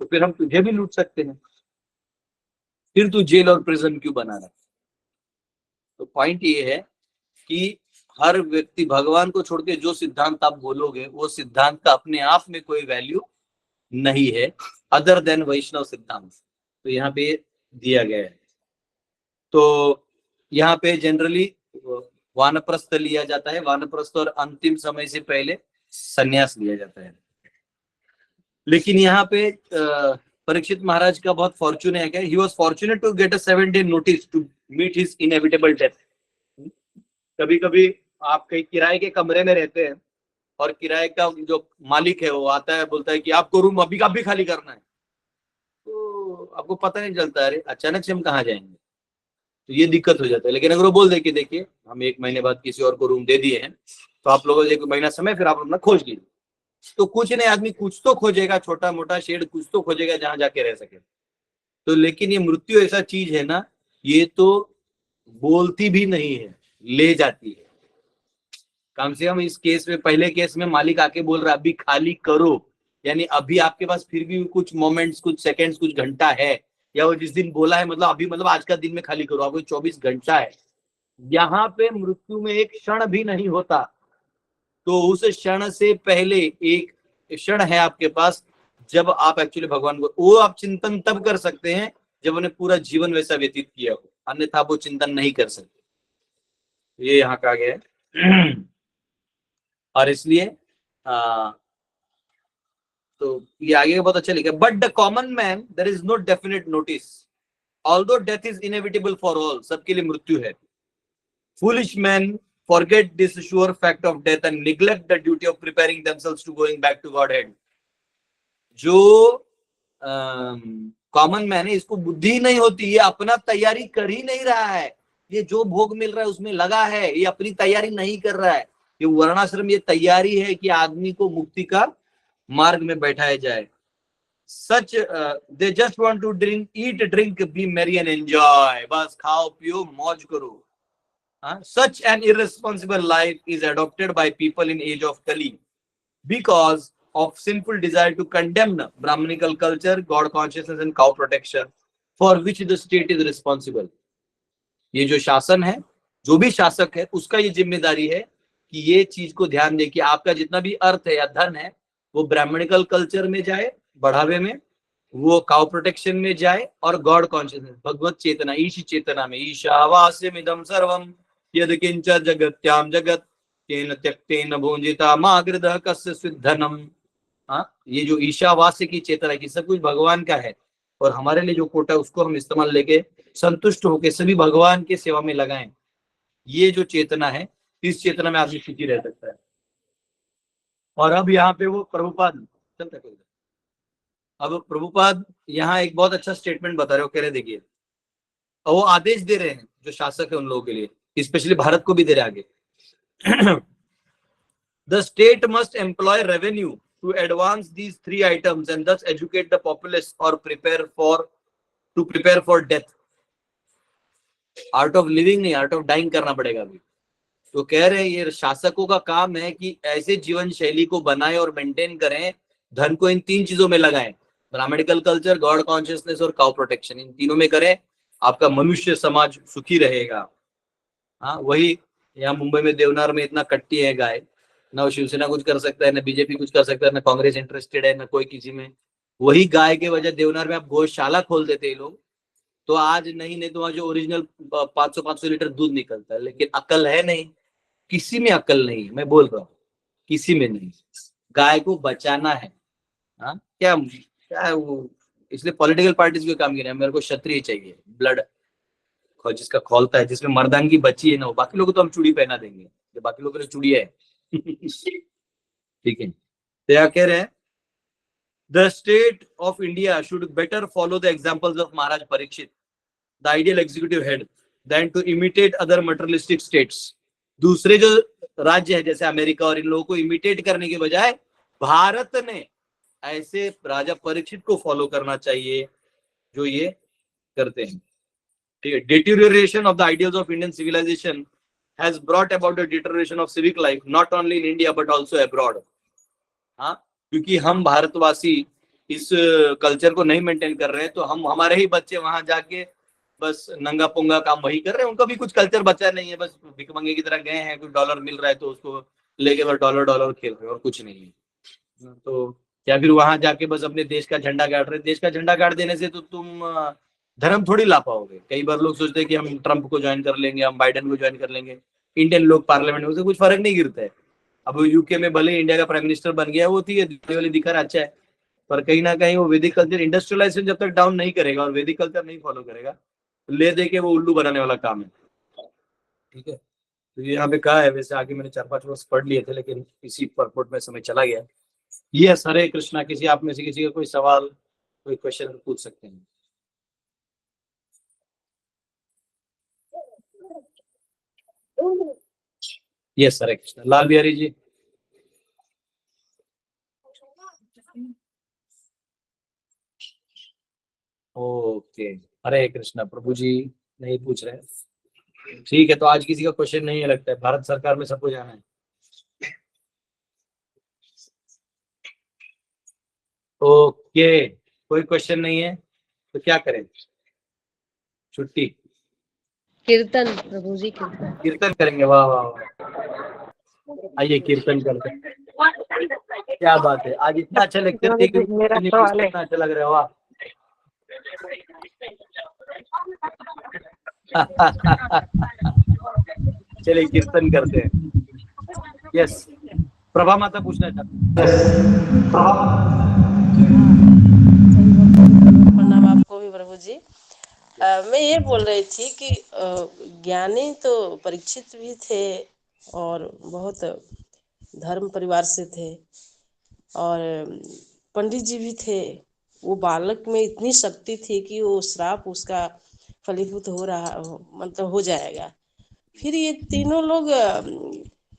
Speaker 1: तो फिर हम तुझे भी लूट सकते हैं। फिर तू जेल और प्रिजन क्यों बना रहा? तो पॉइंट ये है कि हर व्यक्ति भगवान को छोड़ के जो सिद्धांत आप बोलोगे वो सिद्धांत का अपने आप में कोई वैल्यू नहीं है अदर देन वैष्णव सिद्धांत। तो यहाँ पे दिया गया है। तो यहाँ पे जनरली वानप्रस्थ लिया जाता है, वानप्रस्थ और अंतिम समय से पहले संन्यास लिया जाता है। लेकिन यहाँ पे परीक्षित महाराज का बहुत फॉर्चून है क्या, he was fortunate to get a 7-day notice to meet his inevitable death. कभी कभी आप कहीं किराए के कमरे में रहते हैं और किराए का जो मालिक है वो आता है, बोलता है कि आपको रूम अभी का भी खाली करना है, तो आपको पता नहीं चलता अरे अचानक से हम कहाँ जाएंगे, तो ये दिक्कत हो जाता है। लेकिन अगर वो बोल दे कि देखिए हम 1 महीने बाद किसी और को रूम दे दिए हैं, तो आप लोगों को 1 महीना समय, फिर आप अपना खोज लीजिए। तो कुछ नहीं, आदमी कुछ तो खोजेगा, छोटा मोटा शेड कुछ तो खोजेगा जहां जाके रह सके। तो लेकिन ये मृत्यु ऐसा चीज है ना, ये तो बोलती भी नहीं है, ले जाती है। कम से कम इस केस में, पहले केस में मालिक आके बोल रहा है अभी खाली करो, यानी अभी आपके पास फिर भी कुछ मोमेंट्स, कुछ सेकंड्स, कुछ घंटा है, या वो जिस दिन बोला है मतलब अभी, मतलब आज का दिन में खाली करो, आपको 24 घंटा है। यहाँ पे मृत्यु में एक क्षण भी नहीं होता। तो उस क्षण से पहले एक क्षण है आपके पास, जब आप एक्चुअली भगवान को, वो आप चिंतन तब कर सकते हैं जब उन्हें पूरा जीवन वैसा व्यतीत किया हो, अन्यथा वो चिंतन नहीं कर सकते। ये यहाँ कहा गया है। और इसलिए तो ये आगे बहुत अच्छा लिखा, but the common man there is no definite notice although death is inevitable for all, सबके लिए मृत्यु है। Foolish man forget this sure fact of death and neglect the duty of preparing themselves to going back to Godhead. जो common man है इसको बुद्धि नहीं होती, ये अपना तैयारी कर ही नहीं रहा है, ये जो भोग मिल रहा है उसमें लगा है, ये अपनी तैयारी नहीं कर रहा है। ये वर्णाश्रम ये तैयारी है कि आदमी को मुक्ति का मार्ग में बैठाया जाए। Such they just want to drink, eat, drink, be merry and enjoy, बस खाओ पियो मौज करो। Such an irresponsible life is adopted by people in age of Kali because of sinful desire to condemn Brahmanical culture, God consciousness and cow protection, for which the state is responsible. ये जो शासन है, जो भी शासक है, उसका ये जिम्मेदारी है कि ये चीज को ध्यान दे कि आपका जितना भी अर्थ है या धन है वो ब्राह्मणिकल कल्चर में जाए, बढ़ावे में, वो काउ प्रोटेक्शन में जाए, और गॉड कॉन्शियसनेस, भगवत चेतना, ईश चेतना में, ईशावास्यमिदं सर्वम यद किंच जगत्याम जगत तेन त्यक्तेन भुंजिता मागृदः कस्य स्विद्धनम। हाँ, ये जो ईशावास्य की चेतना है कि सब कुछ भगवान का है और हमारे लिए जो कोटा है उसको हम इस्तेमाल लेके संतुष्ट होके सभी भगवान की सेवा में लगाएं, ये जो चेतना है, इस चेतना में आदमी सुखी रह सकता है। और अब यहाँ पे वो प्रभुपाद चलता है, अब प्रभुपाद यहाँ एक बहुत अच्छा स्टेटमेंट बता रहे हो, कह रहे देखिए, और वो आदेश दे रहे हैं जो शासक है उन लोगों के लिए, स्पेशली भारत को भी दे रहे आगे। The state must employ revenue to advance these three items and thus educate the populace or prepare for death. Art of living नहीं, आर्ट ऑफ डाइंग करना पड़ेगा अभी। तो कह रहे हैं ये शासकों का काम है कि ऐसे जीवन शैली को बनाए और मेंटेन करें, धन को इन तीन चीजों में लगाएं, ब्राह्मणिकल कल्चर, गॉड कॉन्शियसनेस और काउ प्रोटेक्शन, इन तीनों में करें, आपका मनुष्य समाज सुखी रहेगा। हाँ, वही यहाँ मुंबई में देवनार में इतना कट्टी है गाय, ना शिवसेना कुछ कर सकता है, ना बीजेपी कुछ कर सकता है, ना कांग्रेस इंटरेस्टेड है, ना कोई किसी में। वही गाय के वजह देवनार में आप गौशाला खोल देते हैं लोग, तो आज नहीं तो आज जो ओरिजिनल 500 लीटर दूध निकलता है, लेकिन अकल है नहीं, किसी में अकल नहीं, मैं बोल रहा हूँ किसी में नहीं। गाय को बचाना है। हाँ, क्या क्या है वो, इसलिए पॉलिटिकल पार्टीज को काम किया, मेरे को क्षत्रिय चाहिए, ब्लड जिसका खोलता है, जिसमें मर्दांगी बची है ना, वो बाकी लोगों को तो हम चूड़ी पहना देंगे, जो बाकी लोगों के लिए चूड़िया है। ठीक है, तो क्या कह रहे हैं, the state of India should better follow the examples of Maharaj Parikshit, the ideal executive head, than to imitate other materialistic states. दूसरे जो राज्य है जैसे अमेरिका और इन लोगों को इमिटेट करने के बजाय भारत ने ऐसे राजा परीक्षित को फॉलो करना चाहिए जो ये करते हैं। ठीक है, deterioration of the ideals of Indian civilisation has brought about the deterioration of civic life not only in India but also abroad. हाँ, क्योंकि हम भारतवासी इस कल्चर को नहीं मेंटेन कर रहे हैं, तो हम हमारे ही बच्चे वहां जाके बस नंगा पुंगा काम वही कर रहे हैं, उनका भी कुछ कल्चर बचा नहीं है, बस भिखमंगे की तरह गए हैं, कुछ डॉलर मिल रहा है तो उसको लेके बस डॉलर डॉलर खेल रहे हैं और कुछ नहीं है। तो या फिर वहां जाके बस अपने देश का झंडा गाड़ रहे हैं। देश का झंडा गाड़ देने से तो तुम धर्म थोड़ी ला पाओगे। कई बार लोग सोचते हैं कि हम ट्रंप को ज्वाइन कर लेंगे, हम बाइडेन को ज्वाइन कर लेंगे, इंडियन लोग पार्लियामेंट में, उससे कुछ फर्क नहीं गिरता है। अब यूके में भले इंडिया का प्राइम मिनिस्टर बन गया, वो थी वाली दिखा रहा अच्छा है, पर कहीं ना कहीं वो वैदिक कल्चर इंडस्ट्रियलाइजेशन जब तक डाउन नहीं करेगा और वैदिक कल्चर नहीं फॉलो करेगा, ले दे के वो उल्लू बनाने वाला काम है। ठीक है, तो यहाँ पे कहा है, वैसे आगे मैंने 4-5 वर्ष पढ़ लिए थे लेकिन इसी परपोर्ट में समय चला गया। ये हरे कृष्णा, किसी आप में से किसी का कोई सवाल, कोई क्वेश्चन पूछ सकते हैं। यस, हरे कृष्णा। लाल बिहारी जी। ओके, हरे कृष्णा। प्रभु जी नहीं पूछ रहे, ठीक है, तो आज किसी का क्वेश्चन नहीं है लगता है, भारत सरकार में सबको जाना है। ओके, कोई क्वेश्चन नहीं है तो क्या करें, छुट्टी,
Speaker 3: कीर्तन प्रभु जी, कीर्तन
Speaker 1: कीर्तन करेंगे। वाह वाह वाह, आइए कीर्तन करते हैं। क्या बात है, आज इतना अच्छा लेक्चर देखिए, इतना अच्छा लग रहा है, वाह। चलिए कीर्तन करते हैं। यस, प्रभा माता पूछना चाहते हैं।
Speaker 3: प्रणाम आपको भी प्रभु जी। मैं ये बोल रही थी कि ज्ञानी तो परीक्षित भी थे और बहुत धर्म परिवार से थे, और पंडित जी भी थे। वो बालक में इतनी शक्ति थी कि वो श्राप उसका फलीभूत हो रहा, मतलब हो जाएगा। फिर ये तीनों लोग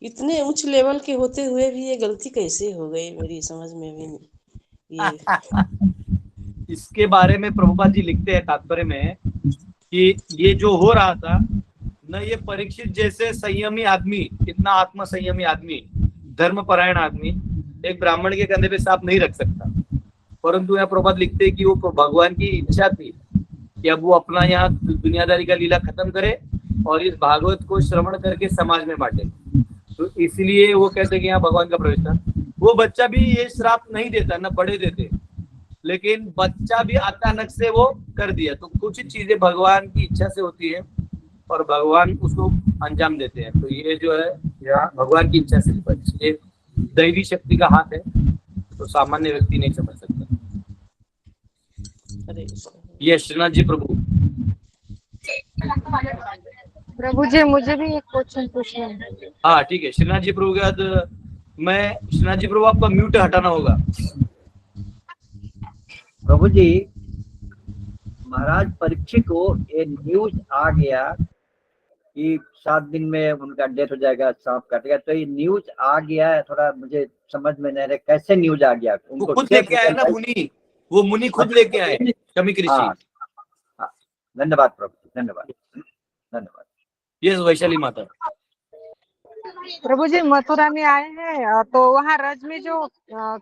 Speaker 3: इतने उच्च लेवल के होते हुए भी ये गलती कैसे हो गई, मेरी समझ में भी नहीं। ये
Speaker 1: इसके बारे में प्रभुपाद जी लिखते हैं तात्पर्य में कि ये जो हो रहा था न, ये परीक्षित जैसे संयमी आदमी, इतना आत्म संयमी आदमी, धर्मपरायण आदमी एक ब्राह्मण के कंधे पे सांप नहीं रख सकता। परंतु यहाँ प्रभुपाद लिखते हैं कि वो भगवान की इच्छा थी कि अब वो अपना यहाँ दुनियादारी का लीला खत्म करे और इस भागवत को श्रवण करके समाज में बांटे। तो इसलिए वो कहते हैं कि यहाँ भगवान का प्रवेश था। वो बच्चा भी ये श्राप नहीं देता, न बड़े देते, लेकिन बच्चा भी अचानक से वो कर दिया। तो कुछ चीजें भगवान की इच्छा से होती है और भगवान उसको अंजाम देते हैं। तो ये जो है यहाँ भगवान की इच्छा से, इसलिए दैवी शक्ति का हाथ है। तो सामान्य व्यक्ति नहीं समझ सकता।
Speaker 3: हरे कृष्ण।
Speaker 1: ये श्रीनाथ जी प्रभु।
Speaker 4: प्रभु जी मुझे भी एक क्वेश्चन पूछना है।
Speaker 1: हाँ ठीक है, श्रीनाथ जी प्रभु के बाद मैं, श्रीनाथ जी प्रभु आपका म्यूट हटाना होगा।
Speaker 5: प्रभु जी, महाराज परीक्षित को ये न्यूज आ गया कि 7 दिन में उनका डेथ हो जाएगा, सांप काटेगा, तो ये न्यूज आ गया है, थोड़ा मुझे समझ में नहीं रहा कैसे न्यूज आ गया
Speaker 1: वो
Speaker 5: उनको।
Speaker 1: खुद लेके आए ना मुनि, वो मुनि खुद लेके आए, शमीक ऋषि।
Speaker 5: हाँ, धन्यवाद प्रभु, धन्यवाद धन्यवाद।
Speaker 1: यस वैशाली माता।
Speaker 4: प्रभु जी मथुरा में आए हैं तो वहाँ रज में जो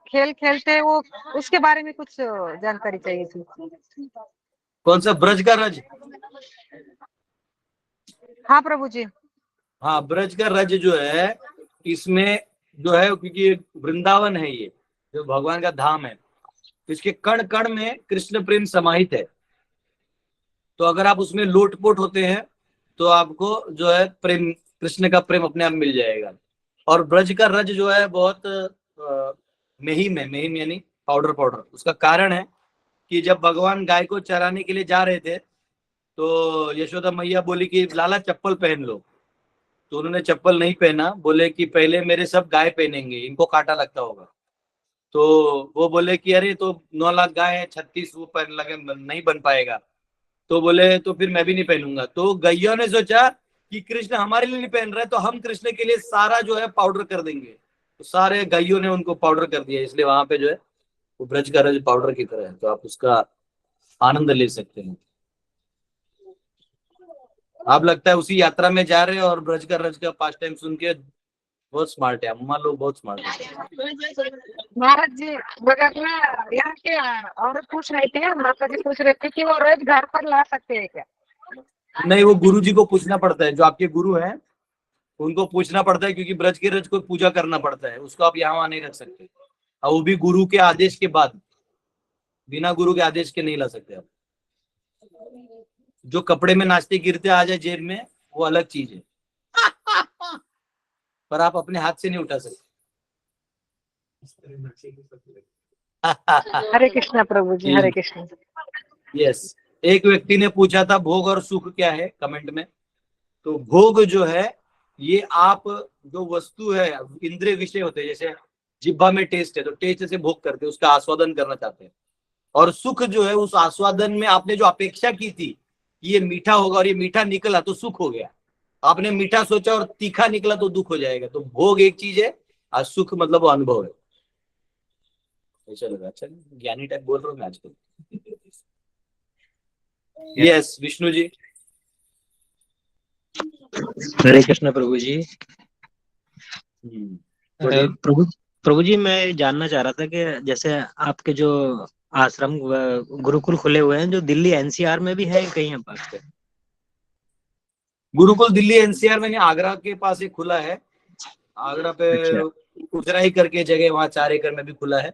Speaker 4: खेल खेलते हैं वो उसके बारे में कुछ जानकारी चाहिए थी।
Speaker 1: कौन सा ब्रज का रज?
Speaker 4: हाँ प्रभु जी।
Speaker 1: हाँ, ब्रज का रज जो है, इसमें जो है, क्योंकि वृंदावन है, ये जो भगवान का धाम है, इसके कण कण में कृष्ण प्रेम समाहित है। तो अगर आप उसमें लोटपोट होते हैं तो आपको जो है प्रेम, कृष्ण का प्रेम अपने आप मिल जाएगा। और ब्रज का रज जो है बहुत महिम है, महिम यानी पाउडर पाउडर। उसका कारण है कि जब भगवान गाय को चराने के लिए जा रहे थे तो यशोदा मैया बोली कि लाला चप्पल पहन लो, तो उन्होंने चप्पल नहीं पहना, बोले कि पहले मेरे सब गाय पहनेंगे, इनको कांटा लगता होगा। तो वो बोले कि अरे तो 9 लाख गाय है, 36 वो पहन लगे, नहीं बन पाएगा। तो बोले तो फिर मैं भी नहीं पहनूंगा। तो गैया ने सोचा कि कृष्ण हमारे लिए नहीं पहन रहे तो हम कृष्ण के लिए सारा जो है पाउडर कर देंगे। तो सारे गायों ने उनको पाउडर कर दिया, इसलिए वहां पे जो है वो ब्रज का रज पाउडर की तरह है, तो आप उसका आनंद ले सकते हैं। आप लगता है उसी यात्रा में जा रहे हैं और ब्रज का रज का पास टाइम सुन के बहुत स्मार्ट है, अम्मा लोग बहुत स्मार्ट है।
Speaker 4: महाराज जी मगर ना यहाँ के और पूछ रहे थे, माता जी पूछ रहे थे कि वो रोज घर पर ला सकते हैं क्या?
Speaker 1: नहीं, वो गुरु जी को पूछना पड़ता है, जो आपके गुरु हैं उनको पूछना पड़ता है, क्योंकि ब्रज के रज को पूजा करना पड़ता है, उसको आप यहाँ वहां नहीं रख सकते, और वो भी गुरु के आदेश के बाद, बिना गुरु के आदेश के नहीं ला सकते आप। जो कपड़े में नाचते गिरते आ जाए जेब में, वो अलग चीज है, पर आप अपने हाथ से नहीं उठा सकते।
Speaker 4: हरे कृष्णा प्रभु जी, हरे कृष्णा।
Speaker 1: यस, एक व्यक्ति ने पूछा था भोग और सुख क्या है कमेंट में। तो भोग जो है ये आप जो वस्तु है, इंद्रिय विषय होते हैं, जैसे जिह्वा में टेस्ट है तो टेस्ट से भोग करते हैं, उसका आस्वादन करना चाहते हैं। और सुख जो है उस आस्वादन में आपने जो अपेक्षा की थी ये मीठा होगा और ये मीठा निकला तो सुख हो गया। आपने मीठा सोचा और तीखा निकला तो दुख हो जाएगा। तो भोग एक चीज है और सुख मतलब वो अनुभव है। ऐसा लगा, अच्छा ज्ञानी टाइप बोल रहा हूँ मैं आजकल। यस विष्णु जी।
Speaker 6: हरे कृष्ण प्रभु जी।
Speaker 1: बोलिए।
Speaker 6: प्रभु जी मैं जानना चाह रहा था कि जैसे आपके जो आश्रम गुरुकुल खुले हुए हैं जो दिल्ली एनसीआर में भी है कहीं पास पे?
Speaker 1: गुरुकुल दिल्ली एनसीआर में नहीं, आगरा के पास एक खुला है। आगरा पे उतराई करके जगह, वहाँ 4 एकड़ में भी खुला है।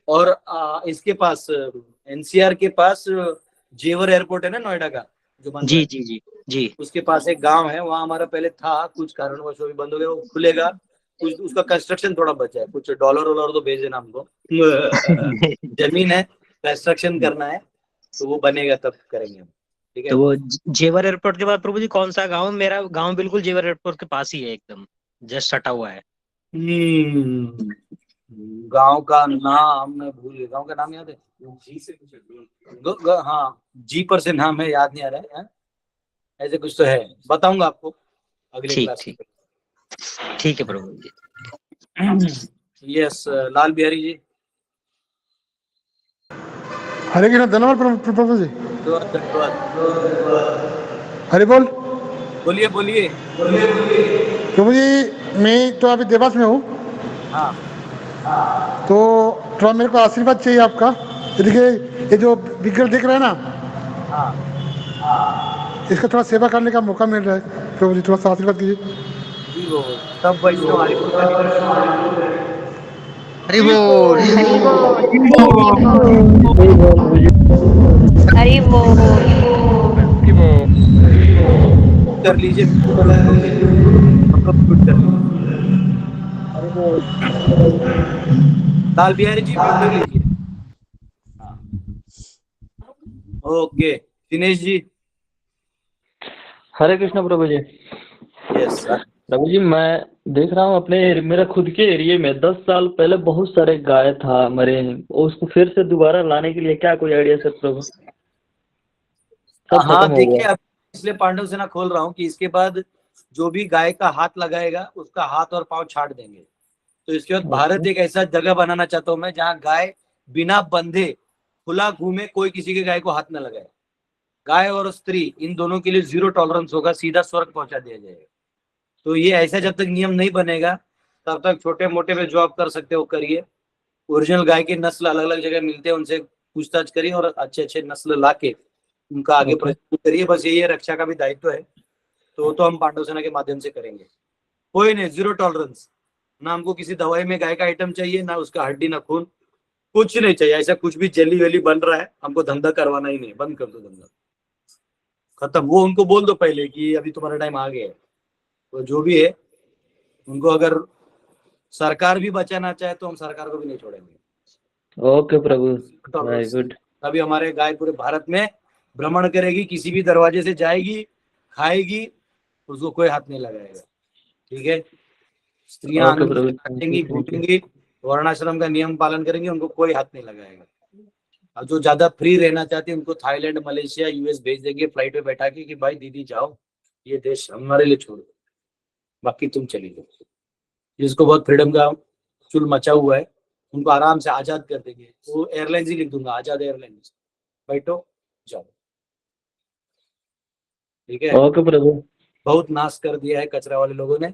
Speaker 1: और इसके पास एनसीआर के पास जेवर एयरपोर्ट है ना नोएडा का, जो बन
Speaker 6: जी जी जी जी,
Speaker 1: उसके पास एक गांव है, वहाँ हमारा पहले था, कुछ कारणवश भी बंद हो गया। वो खुलेगा, कुछ उसका कंस्ट्रक्शन थोड़ा बचा है, कुछ डॉलर वॉलर तो भेज देना हमको। जमीन है, कंस्ट्रक्शन करना है, तो वो बनेगा तब करेंगे हम, ठीक है।
Speaker 6: तो वो जेवर एयरपोर्ट के बाद प्रभु जी कौन सा गांव? मेरा गांव बिल्कुल जेवर एयरपोर्ट के पास ही है, एकदम जस्ट सटा हुआ है।
Speaker 1: गांव का नाम मैं भूल गया, गांव का नाम याद है? जी से कुछ हाँ, जी पर से नाम है, याद नहीं आ रहा है, ऐसे कुछ तो है, बताऊंगा आपको अगले क्लास में।
Speaker 6: ठीक है प्रभु जी।
Speaker 1: यस लाल बिहारी जी।
Speaker 7: हरे कृष्ण, धन्यवाद प्रभु जी। हरे बोल।
Speaker 1: बोलिए बोलिए
Speaker 7: प्रभु जी मैं तो अभी देवास में हूँ।
Speaker 1: हाँ,
Speaker 7: तो थोड़ा मेरे को आशीर्वाद चाहिए आपका। ये देखिए, ये जो विग्रह देख रहे हैं ना, इसका थोड़ा सेवा करने का मौका मिल रहा है। प्रभु जी थोड़ा सा आशीर्वाद कीजिए।
Speaker 1: सब वैष्णव हरिपुर का
Speaker 2: हरि बोल।
Speaker 4: हरि बोल।
Speaker 1: कर लीजिए, कर लीजिए। लाल बिहारी जी म्यूट कर लीजिए। हाँ, ओके दिनेश जी।
Speaker 8: हरे कृष्ण प्रभु जी।
Speaker 1: Yes sir.
Speaker 8: प्रभु जी मैं देख रहा हूँ अपने मेरा खुद के एरिया में 10 साल पहले बहुत सारे गाय था मरे हैं, उसको फिर से दोबारा लाने के लिए क्या कोई आइडिया सर प्रभु? सब
Speaker 1: हाँ
Speaker 8: खत्म हो
Speaker 1: देखिए,
Speaker 8: गया।
Speaker 1: अब इसलिए पांडव सेना खोल रहा हूँ कि इसके बाद जो भी गाय का हाथ लगाएगा उसका हाथ और पांव छाट देंगे। तो इसके बाद भारत एक ऐसा जगह बनाना चाहता हूँ मैं जहाँ गाय बिना बंधे खुला घूमे, कोई किसी के गाय को हाथ न लगाए। गाय और स्त्री इन दोनों के लिए 0 टॉलरेंस होगा, सीधा स्वर्ग पहुंचा दिया जाएगा। तो ये ऐसा जब तक नियम नहीं बनेगा तब तक छोटे मोटे में जो आप कर सकते हो करिए। ओरिजिनल गाय के नस्ल अलग अलग जगह मिलते हैं, उनसे पूछताछ करिए और अच्छे अच्छे नस्ल ला के उनका आगे प्रचार करिए। बस यही है, रक्षा का भी दायित्व है। तो हम पांडव सेना के माध्यम से करेंगे। कोई नहीं, 0 टॉलरेंस। ना हमको किसी दवाई में गाय का आइटम चाहिए, ना उसका हड्डी, ना खून, कुछ नहीं चाहिए। ऐसा कुछ भी जेली वेली बन रहा है, हमको धंधा करवाना ही नहीं, बंद कर दो धंधा, खत्म। वो उनको बोल दो पहले कि अभी तुम्हारा टाइम आ गया है। तो जो भी है उनको, अगर सरकार भी बचाना चाहे तो हम सरकार को भी नहीं छोड़ेंगे।
Speaker 8: ओके प्रभु, वेरी गुड।
Speaker 1: तभी हमारे गाय पूरे भारत में भ्रमण करेगी, किसी भी दरवाजे से जाएगी, खाएगी, उसको कोई हाथ नहीं लगाएगा। ठीक है? स्त्रियां
Speaker 8: ओके
Speaker 1: आनंद
Speaker 8: प्रभु,
Speaker 1: से नाचेंगी, घूमेंगी, वर्णाश्रम का नियम पालन करेंगे, उनको कोई हाथ नहीं लगाएगा। और जो ज्यादा फ्री रहना चाहते हैं उनको थाईलैंड, मलेशिया, यूएस भेज देंगे फ्लाइट में बैठा के कि भाई दीदी जाओ, ये देश हमारे लिए छोड़ दो, बाकी तुम चली जाओ। जिसको बहुत फ्रीडम का चुल मचा हुआ है उनको आराम से आजाद कर देंगे। वो एयरलाइंस ही लिख दूंगा, आजाद एयरलाइंस, बैठो जाओ। ठीक है?
Speaker 8: ओके प्रभु।
Speaker 1: बहुत नाश कर दिया है कचरा वाले लोगों ने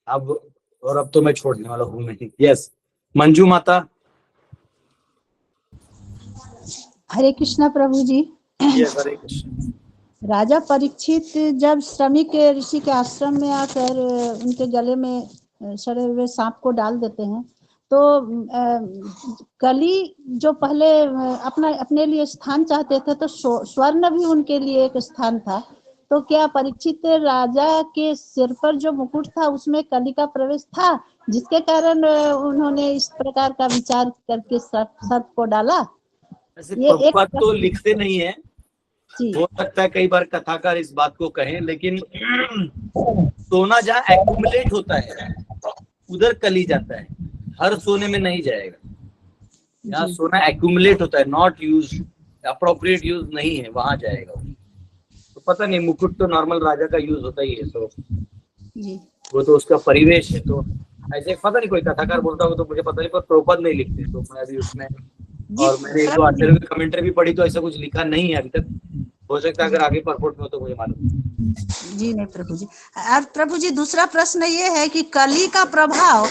Speaker 1: अब, और अब तो मैं छोड़ने वाला हूँ नहीं। यस मंजू माता।
Speaker 9: हरे कृष्णा प्रभु जी।
Speaker 1: यस हरे कृष्ण।
Speaker 9: राजा परीक्षित जब श्रमिक ऋषि के आश्रम में आकर उनके गले में सड़े हुए सांप को डाल देते हैं, तो कली जो पहले अपने लिए स्थान चाहते थे, तो स्वर्ण भी उनके लिए एक स्थान था। तो क्या परीक्षित राजा के सिर पर जो मुकुट था उसमें कली का प्रवेश था, जिसके कारण उन्होंने इस प्रकार का विचार करके सर्प को डाला?
Speaker 1: ऐसे
Speaker 9: ये एक
Speaker 1: प्रभुपाद तो लिखते नहीं है,
Speaker 9: जी।
Speaker 1: हो सकता है कई बार कथाकार इस बात को कहें, लेकिन सोना जहाँ एक्यूमुलेट होता है उधर कली जाता है, हर सोने में नहीं जाएगा। जहाँ सोना एक्यूमुलेट होता है, नॉट यूज, अप्रोप्रिएट यूज नहीं है, वहां जाएगा। तो पता नहीं, मुकुट तो नॉर्मल राजा का यूज होता ही है, तो
Speaker 9: जी।
Speaker 1: वो तो उसका परिवेश है। तो ऐसे पता नहीं कोई कथाकार बोलता हो तो मुझे पता नहीं, पर प्रभुपाद नहीं लिखते। तो मैं अभी उसमें, और मैंने 1-2 आचार्यों की कमेंट्री भी पढ़ी तो ऐसा कुछ लिखा नहीं है अभी तक। हो सकता है अगर आगे परपोर्ट में हो तो मुझे मालूम।
Speaker 9: जी नहीं प्रभु जी। और प्रभु जी दूसरा प्रश्न ये है कि कली का प्रभाव,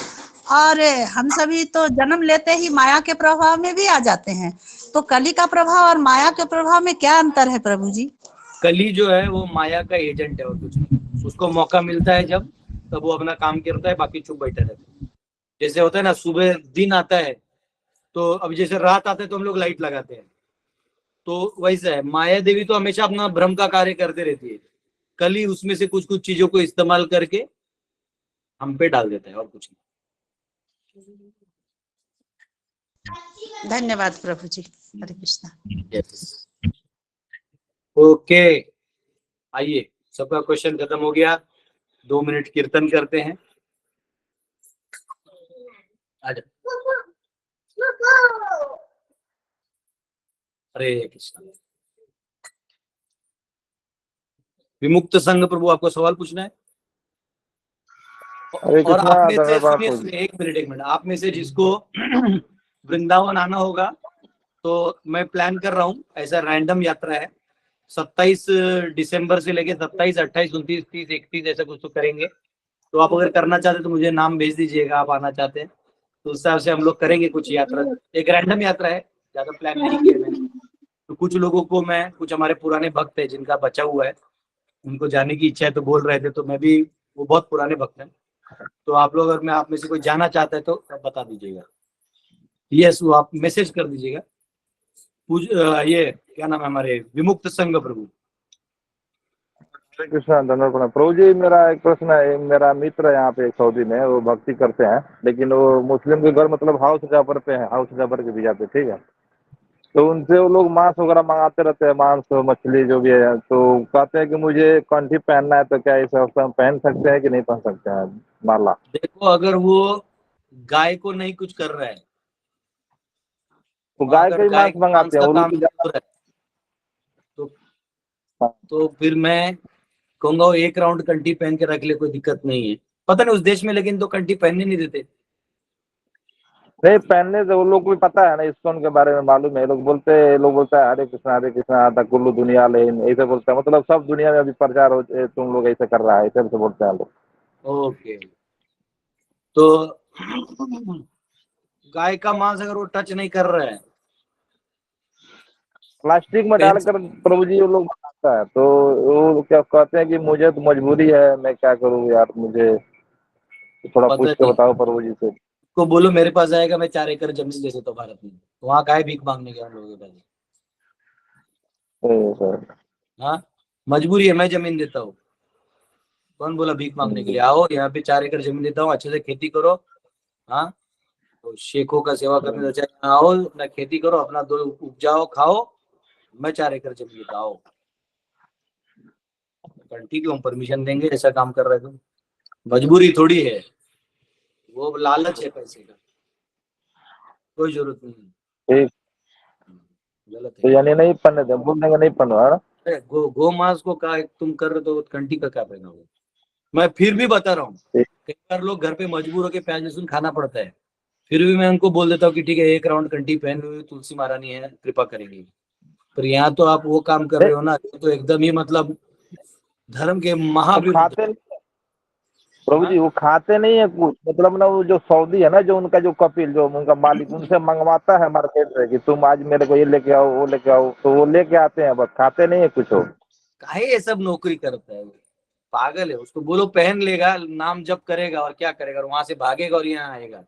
Speaker 9: और हम सभी तो जन्म लेते ही माया के प्रभाव में भी आ जाते हैं, तो कली का प्रभाव और माया के प्रभाव में क्या अंतर है प्रभु जी?
Speaker 1: कली जो है वो माया का एजेंट है और कुछ नहीं। उसको मौका मिलता है जब, तब वो अपना काम करता है, बाकी चुप बैठा रहता है। जैसे होता है ना, सुबह दिन आता है तो अब जैसे रात आता है तो हम लोग लाइट लगाते हैं, तो वैसा है। माया देवी तो हमेशा अपना भ्रम का कार्य करते रहती है, कली उसमें से कुछ कुछ चीजों को इस्तेमाल करके हम पे डाल देता है, और कुछ नहीं।
Speaker 9: धन्यवाद प्रभु जी। हरे कृष्णा।
Speaker 1: ओके, आइए, सबका क्वेश्चन खत्म हो गया। 2 मिनट कीर्तन करते हैं। आजा। हरे कृष्ण। विमुक्त संघ प्रभु, आपको सवाल पूछना है? और आप में से, सुनिए, एक मिनट, आप में से जिसको वृंदावन आना होगा, तो मैं प्लान कर रहा हूँ, ऐसा रैंडम यात्रा है। 27 दिसंबर से लेके 27, 28, 29, 30, 31 ऐसा कुछ तो करेंगे। तो आप अगर करना चाहते तो मुझे नाम भेज दीजिएगा, आप आना चाहते हैं तो उस हिसाब से हम लोग करेंगे कुछ यात्रा। एक रैंडम यात्रा है, ज्यादा प्लान नहीं किया मैंने। तो कुछ लोगों को मैं, कुछ हमारे पुराने भक्त है जिनका बचा हुआ है, उनको जाने की इच्छा है, तो बोल रहे थे, तो मैं भी, वो बहुत पुराने भक्त हैं, तो आप लोग, अगर मैं आप में से कोई जाना चाहता है तो बता दीजिएगा। यस, वो आप मैसेज कर दीजिएगा। ये क्या नाम है हमारे विमुक्त संघ प्रभु,
Speaker 10: हरे कृष्णा धन्यवाद प्रणाम। प्रभु जी मेरा एक प्रश्न है, मेरा मित्र है यहाँ पे सऊदी में, वो भक्ति करते हैं लेकिन वो मुस्लिम के घर मतलब हाउस जाबर पे है, हाउस जाबर के वीजा पे, ठीक है। तो उनसे वो लोग मांस वगैरह मंगाते रहते हैं, मांस मछली जो भी है, तो कहते हैं कि मुझे कंठी पहनना है, तो क्या इस अवस्था में पहन सकते हैं कि नहीं पहन सकते हैं माला?
Speaker 1: देखो अगर वो गाय को नहीं कुछ कर रहा है,
Speaker 10: तो
Speaker 1: वो
Speaker 10: गाय
Speaker 1: अगर
Speaker 10: का ही
Speaker 1: गाय
Speaker 10: मांस
Speaker 1: के मांस
Speaker 10: मंगाते हैं
Speaker 1: का
Speaker 10: वो लोग
Speaker 1: काम
Speaker 10: तो
Speaker 1: शुरू हो रहा है तो फिर मैं कहूंगा वो एक राउंड कंठी पहन के रख ले, कोई दिक्कत नहीं है। पता नहीं उस देश में, लेकिन तो कंठी पहनने नहीं देते।
Speaker 10: नहीं पहनने से वो लोग को भी पता है ना, इस्कॉन के बारे में मालूम है, लोग बोलते हैं हरे कृष्णा आता कुल्लू दुनिया ले, ऐसे बोलते हैं, मतलब सब दुनिया में अभी प्रचार हो, तुम लोग ऐसे कर रहा है, ऐसे बोलते हैं लोग।
Speaker 1: ओके, तो गाय का मांस अगर वो टच नहीं कर रहा है,
Speaker 10: प्लास्टिक में
Speaker 1: पहन
Speaker 10: डालकर प्रभु जी वो लोग बनाता है, तो वो क्या कहते हैं कि मुझे तो मजबूरी है, मैं क्या करूँ यार, मुझे थोड़ा
Speaker 1: पता
Speaker 10: पूछ के
Speaker 1: नहीं,
Speaker 10: बताओ प्रभु जी से।
Speaker 1: को बोलो मेरे पास आएगा, मैं 4 एकड़ जमीन दे देता हूँ भारत में, वहां काहे भीख मांगने गया हम लोगों के पास।
Speaker 10: सर
Speaker 1: हाँ, मजबूरी है, मैं जमीन देता हूँ। कौन बोला भीख मांगने के लिए? आओ यहाँ पे 4 एकड़ जमीन देता हूँ, अच्छे से खेती करो। हाँ, तो शेखों का सेवा करने तो चाहे आओ, अपना खेती करो, अपना दो उपजाओ खाओ, मैं 4 एकड़ जमीन देता हूँ। ठीक है, हम परमिशन देंगे, ऐसा काम कर रहे हो तुम, मजबूरी थोड़ी है, वो लालच है पैसे का, कोई जरूरत नहीं है।
Speaker 10: ठीक,
Speaker 1: गलत
Speaker 10: तो
Speaker 1: है।
Speaker 10: यानी नहीं पढ़ने दे, बोल देंगे नहीं पढ़ो, है ना?
Speaker 1: अरे गो मांस को का तुम कर रहे हो, तो कंठी का क्या पहना हो? मैं फिर भी बता रहा हूँ, कई बार लोग घर पे मजबूर होकर प्याज लहसुन खाना पड़ता है, फिर भी मैं उनको बोल देता हूँ कि ठीक है, एक राउंड कंठी पहन लो, तुलसी महारानी है, कृपा करेंगे। पर यहाँ तो आप वो काम कर रहे हो ना, तो एकदम ही मतलब धर्म के
Speaker 10: वो
Speaker 1: महाविरुद्ध।
Speaker 10: खाते प्रभु
Speaker 1: हाँ?
Speaker 10: जी, वो खाते नहीं है कुछ, मतलब ना वो जो सऊदी है ना, जो उनका जो कपिल, जो उनका मालिक, उनसे मंगवाता है मार्केट से कि तुम आज मेरे को ये लेके आओ, वो लेके आओ, तो वो लेके आते हैं, बस खाते नहीं है कुछ हो।
Speaker 1: काहे ये सब नौकरी करता है वो? पागल है, उसको बोलो पहन लेगा, नाम जप करेगा और क्या करेगा, और वहां से भागेगा और यहाँ आएगा।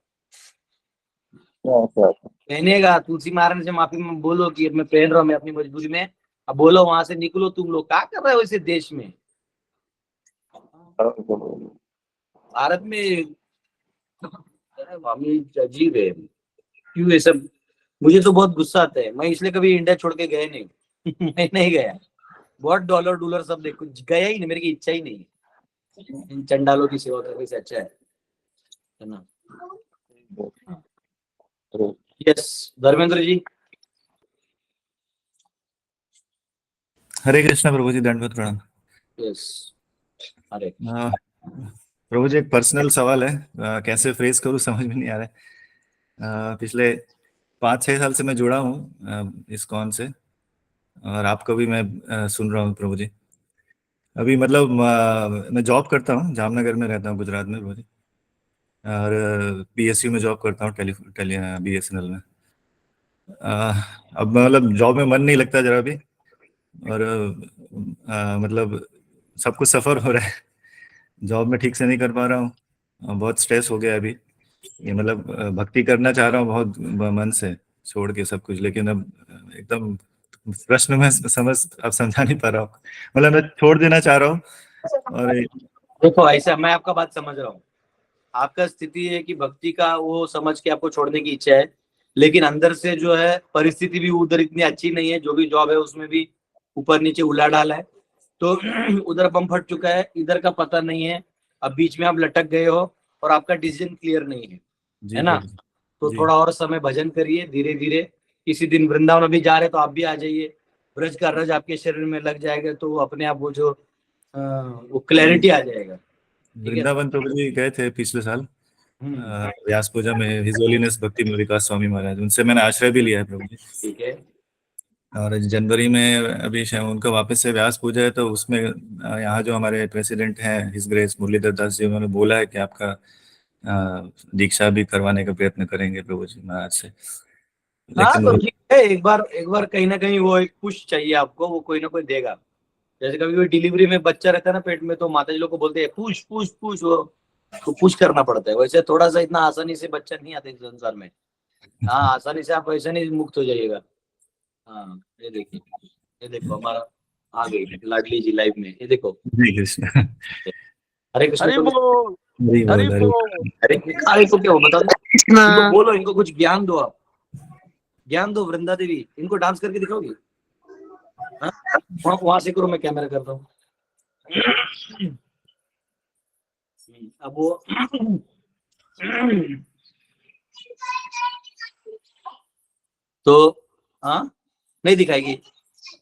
Speaker 10: अच्छा,
Speaker 1: पहनेगा, तुलसी महारानी से माफी में बोलो कि मैं पहन रहा हूँ, मैं अपनी मजबूरी में। अब बोलो वहां से निकलो, तुम लोग क्या कर रहे हो इस देश में? भारत में हम अजीब है, क्यों ये सब? मुझे तो बहुत गुस्सा आता है, मैं इसलिए कभी इंडिया छोड़ के गए नहीं। मैं नहीं गया, बहुत डॉलर डॉलर सब देखो, गया ही नहीं, मेरी इच्छा ही नहीं है इन चंडालों की सेवा करने से, अच्छा है ना? यस, धर्मेंद्र जी।
Speaker 11: हरे कृष्णा प्रभु जी, दंडवत प्रणाम।
Speaker 1: यस, अरे
Speaker 11: प्रभु जी एक पर्सनल सवाल है, कैसे फ्रेज करूँ समझ में नहीं आ रहा है। पिछले 5-6 साल से मैं जुड़ा हूँ इस्कॉन से, और आपको भी मैं सुन रहा हूँ प्रभु जी। अभी मतलब मैं जॉब करता हूँ, जामनगर में रहता हूँ गुजरात में प्रभु जी, और PSU में जॉब करता हूँ, BSNL में। अब मतलब जॉब में मन नहीं लगता जरा भी, और मतलब सब कुछ सफ़र हो रहा है, जॉब में ठीक से नहीं कर पा रहा हूँ, बहुत स्ट्रेस हो गया अभी। ये मतलब भक्ति करना चाह रहा हूँ बहुत मन से, छोड़ के सब कुछ, लेकिन अब एकदम प्रश्न में अब समझा नहीं पा रहा हूँ, मतलब मैं छोड़ देना चाह रहा हूँ। और
Speaker 1: देखो ऐसा, मैं आपका बात समझ रहा हूँ, आपका स्थिति है कि भक्ति का वो समझ के आपको छोड़ने की इच्छा है, लेकिन अंदर से जो है परिस्थिति भी उधर इतनी अच्छी नहीं है, जो भी जॉब है उसमें भी ऊपर नीचे उला डाला है, तो उधर बम फट चुका है, इधर का पता नहीं है, अब बीच में आप लटक गए हो और आपका डिसीजन क्लियर नहीं है ना? तो थोड़ा और समय भजन करिए, धीरे धीरे। किसी दिन वृंदावन भी जा रहे तो आप भी आ जाइए, ब्रज का रज आपके शरीर में लग जाएगा, तो अपने आप वो जो वो क्लैरिटी आ जाएगा।
Speaker 11: वृंदावन तो भी गए थे पिछले साल, व्यास पूजा में, हिज होलीनेस भक्ति विकास स्वामी महाराज, उनसे मैंने आश्रय भी लिया है प्रभु जी।
Speaker 1: ठीक है।
Speaker 11: और जनवरी में अभी उनका वापस से व्यास पूजा है, तो उसमें यहाँ जो हमारे प्रेसिडेंट हैं हिज ग्रेस मुरलीधर दास जी, उन्होंने बोला है कि आपका दीक्षा भी करवाने का प्रयत्न करेंगे प्रभु जी महाराज से।
Speaker 1: हाँ,
Speaker 11: लेकिन
Speaker 1: तो ठीक है, एक बार कहीं ना कहीं वो एक पुश चाहिए आपको, वो कोई ना कोई देगा। जैसे कभी कोई डिलीवरी में बच्चा रहता है ना पेट में, तो माता जी लोग को बोलते हैं पुश पुश पुश, वो तो पुश करना पड़ता है। वैसे थोड़ा सा इतना आसानी से बच्चा नहीं आता इस संसार में। हाँ, आसानी से आप वैसे नहीं मुक्त हो जाइएगा। हाँ, ये देखिए, ये देखो, आ गई लाडली जी लाइव में, ये देखो।
Speaker 11: हरे कृष्ण।
Speaker 1: हरे कृष्ण
Speaker 2: हरि
Speaker 1: प्रभु।
Speaker 2: बोल
Speaker 11: हरि
Speaker 2: हरि
Speaker 11: बोल हरि
Speaker 2: बोल
Speaker 1: अरे इनको क्या हो बता दो, इनको बोलो, इनको कुछ ज्ञान दो, आप ज्ञान दो। वृंदा देवी, इनको डांस करके दिखाओगी? हाँ? वहां से करो, मैं कैमरा करता हूँ। अब वो तो हाँ नहीं दिखाएगी।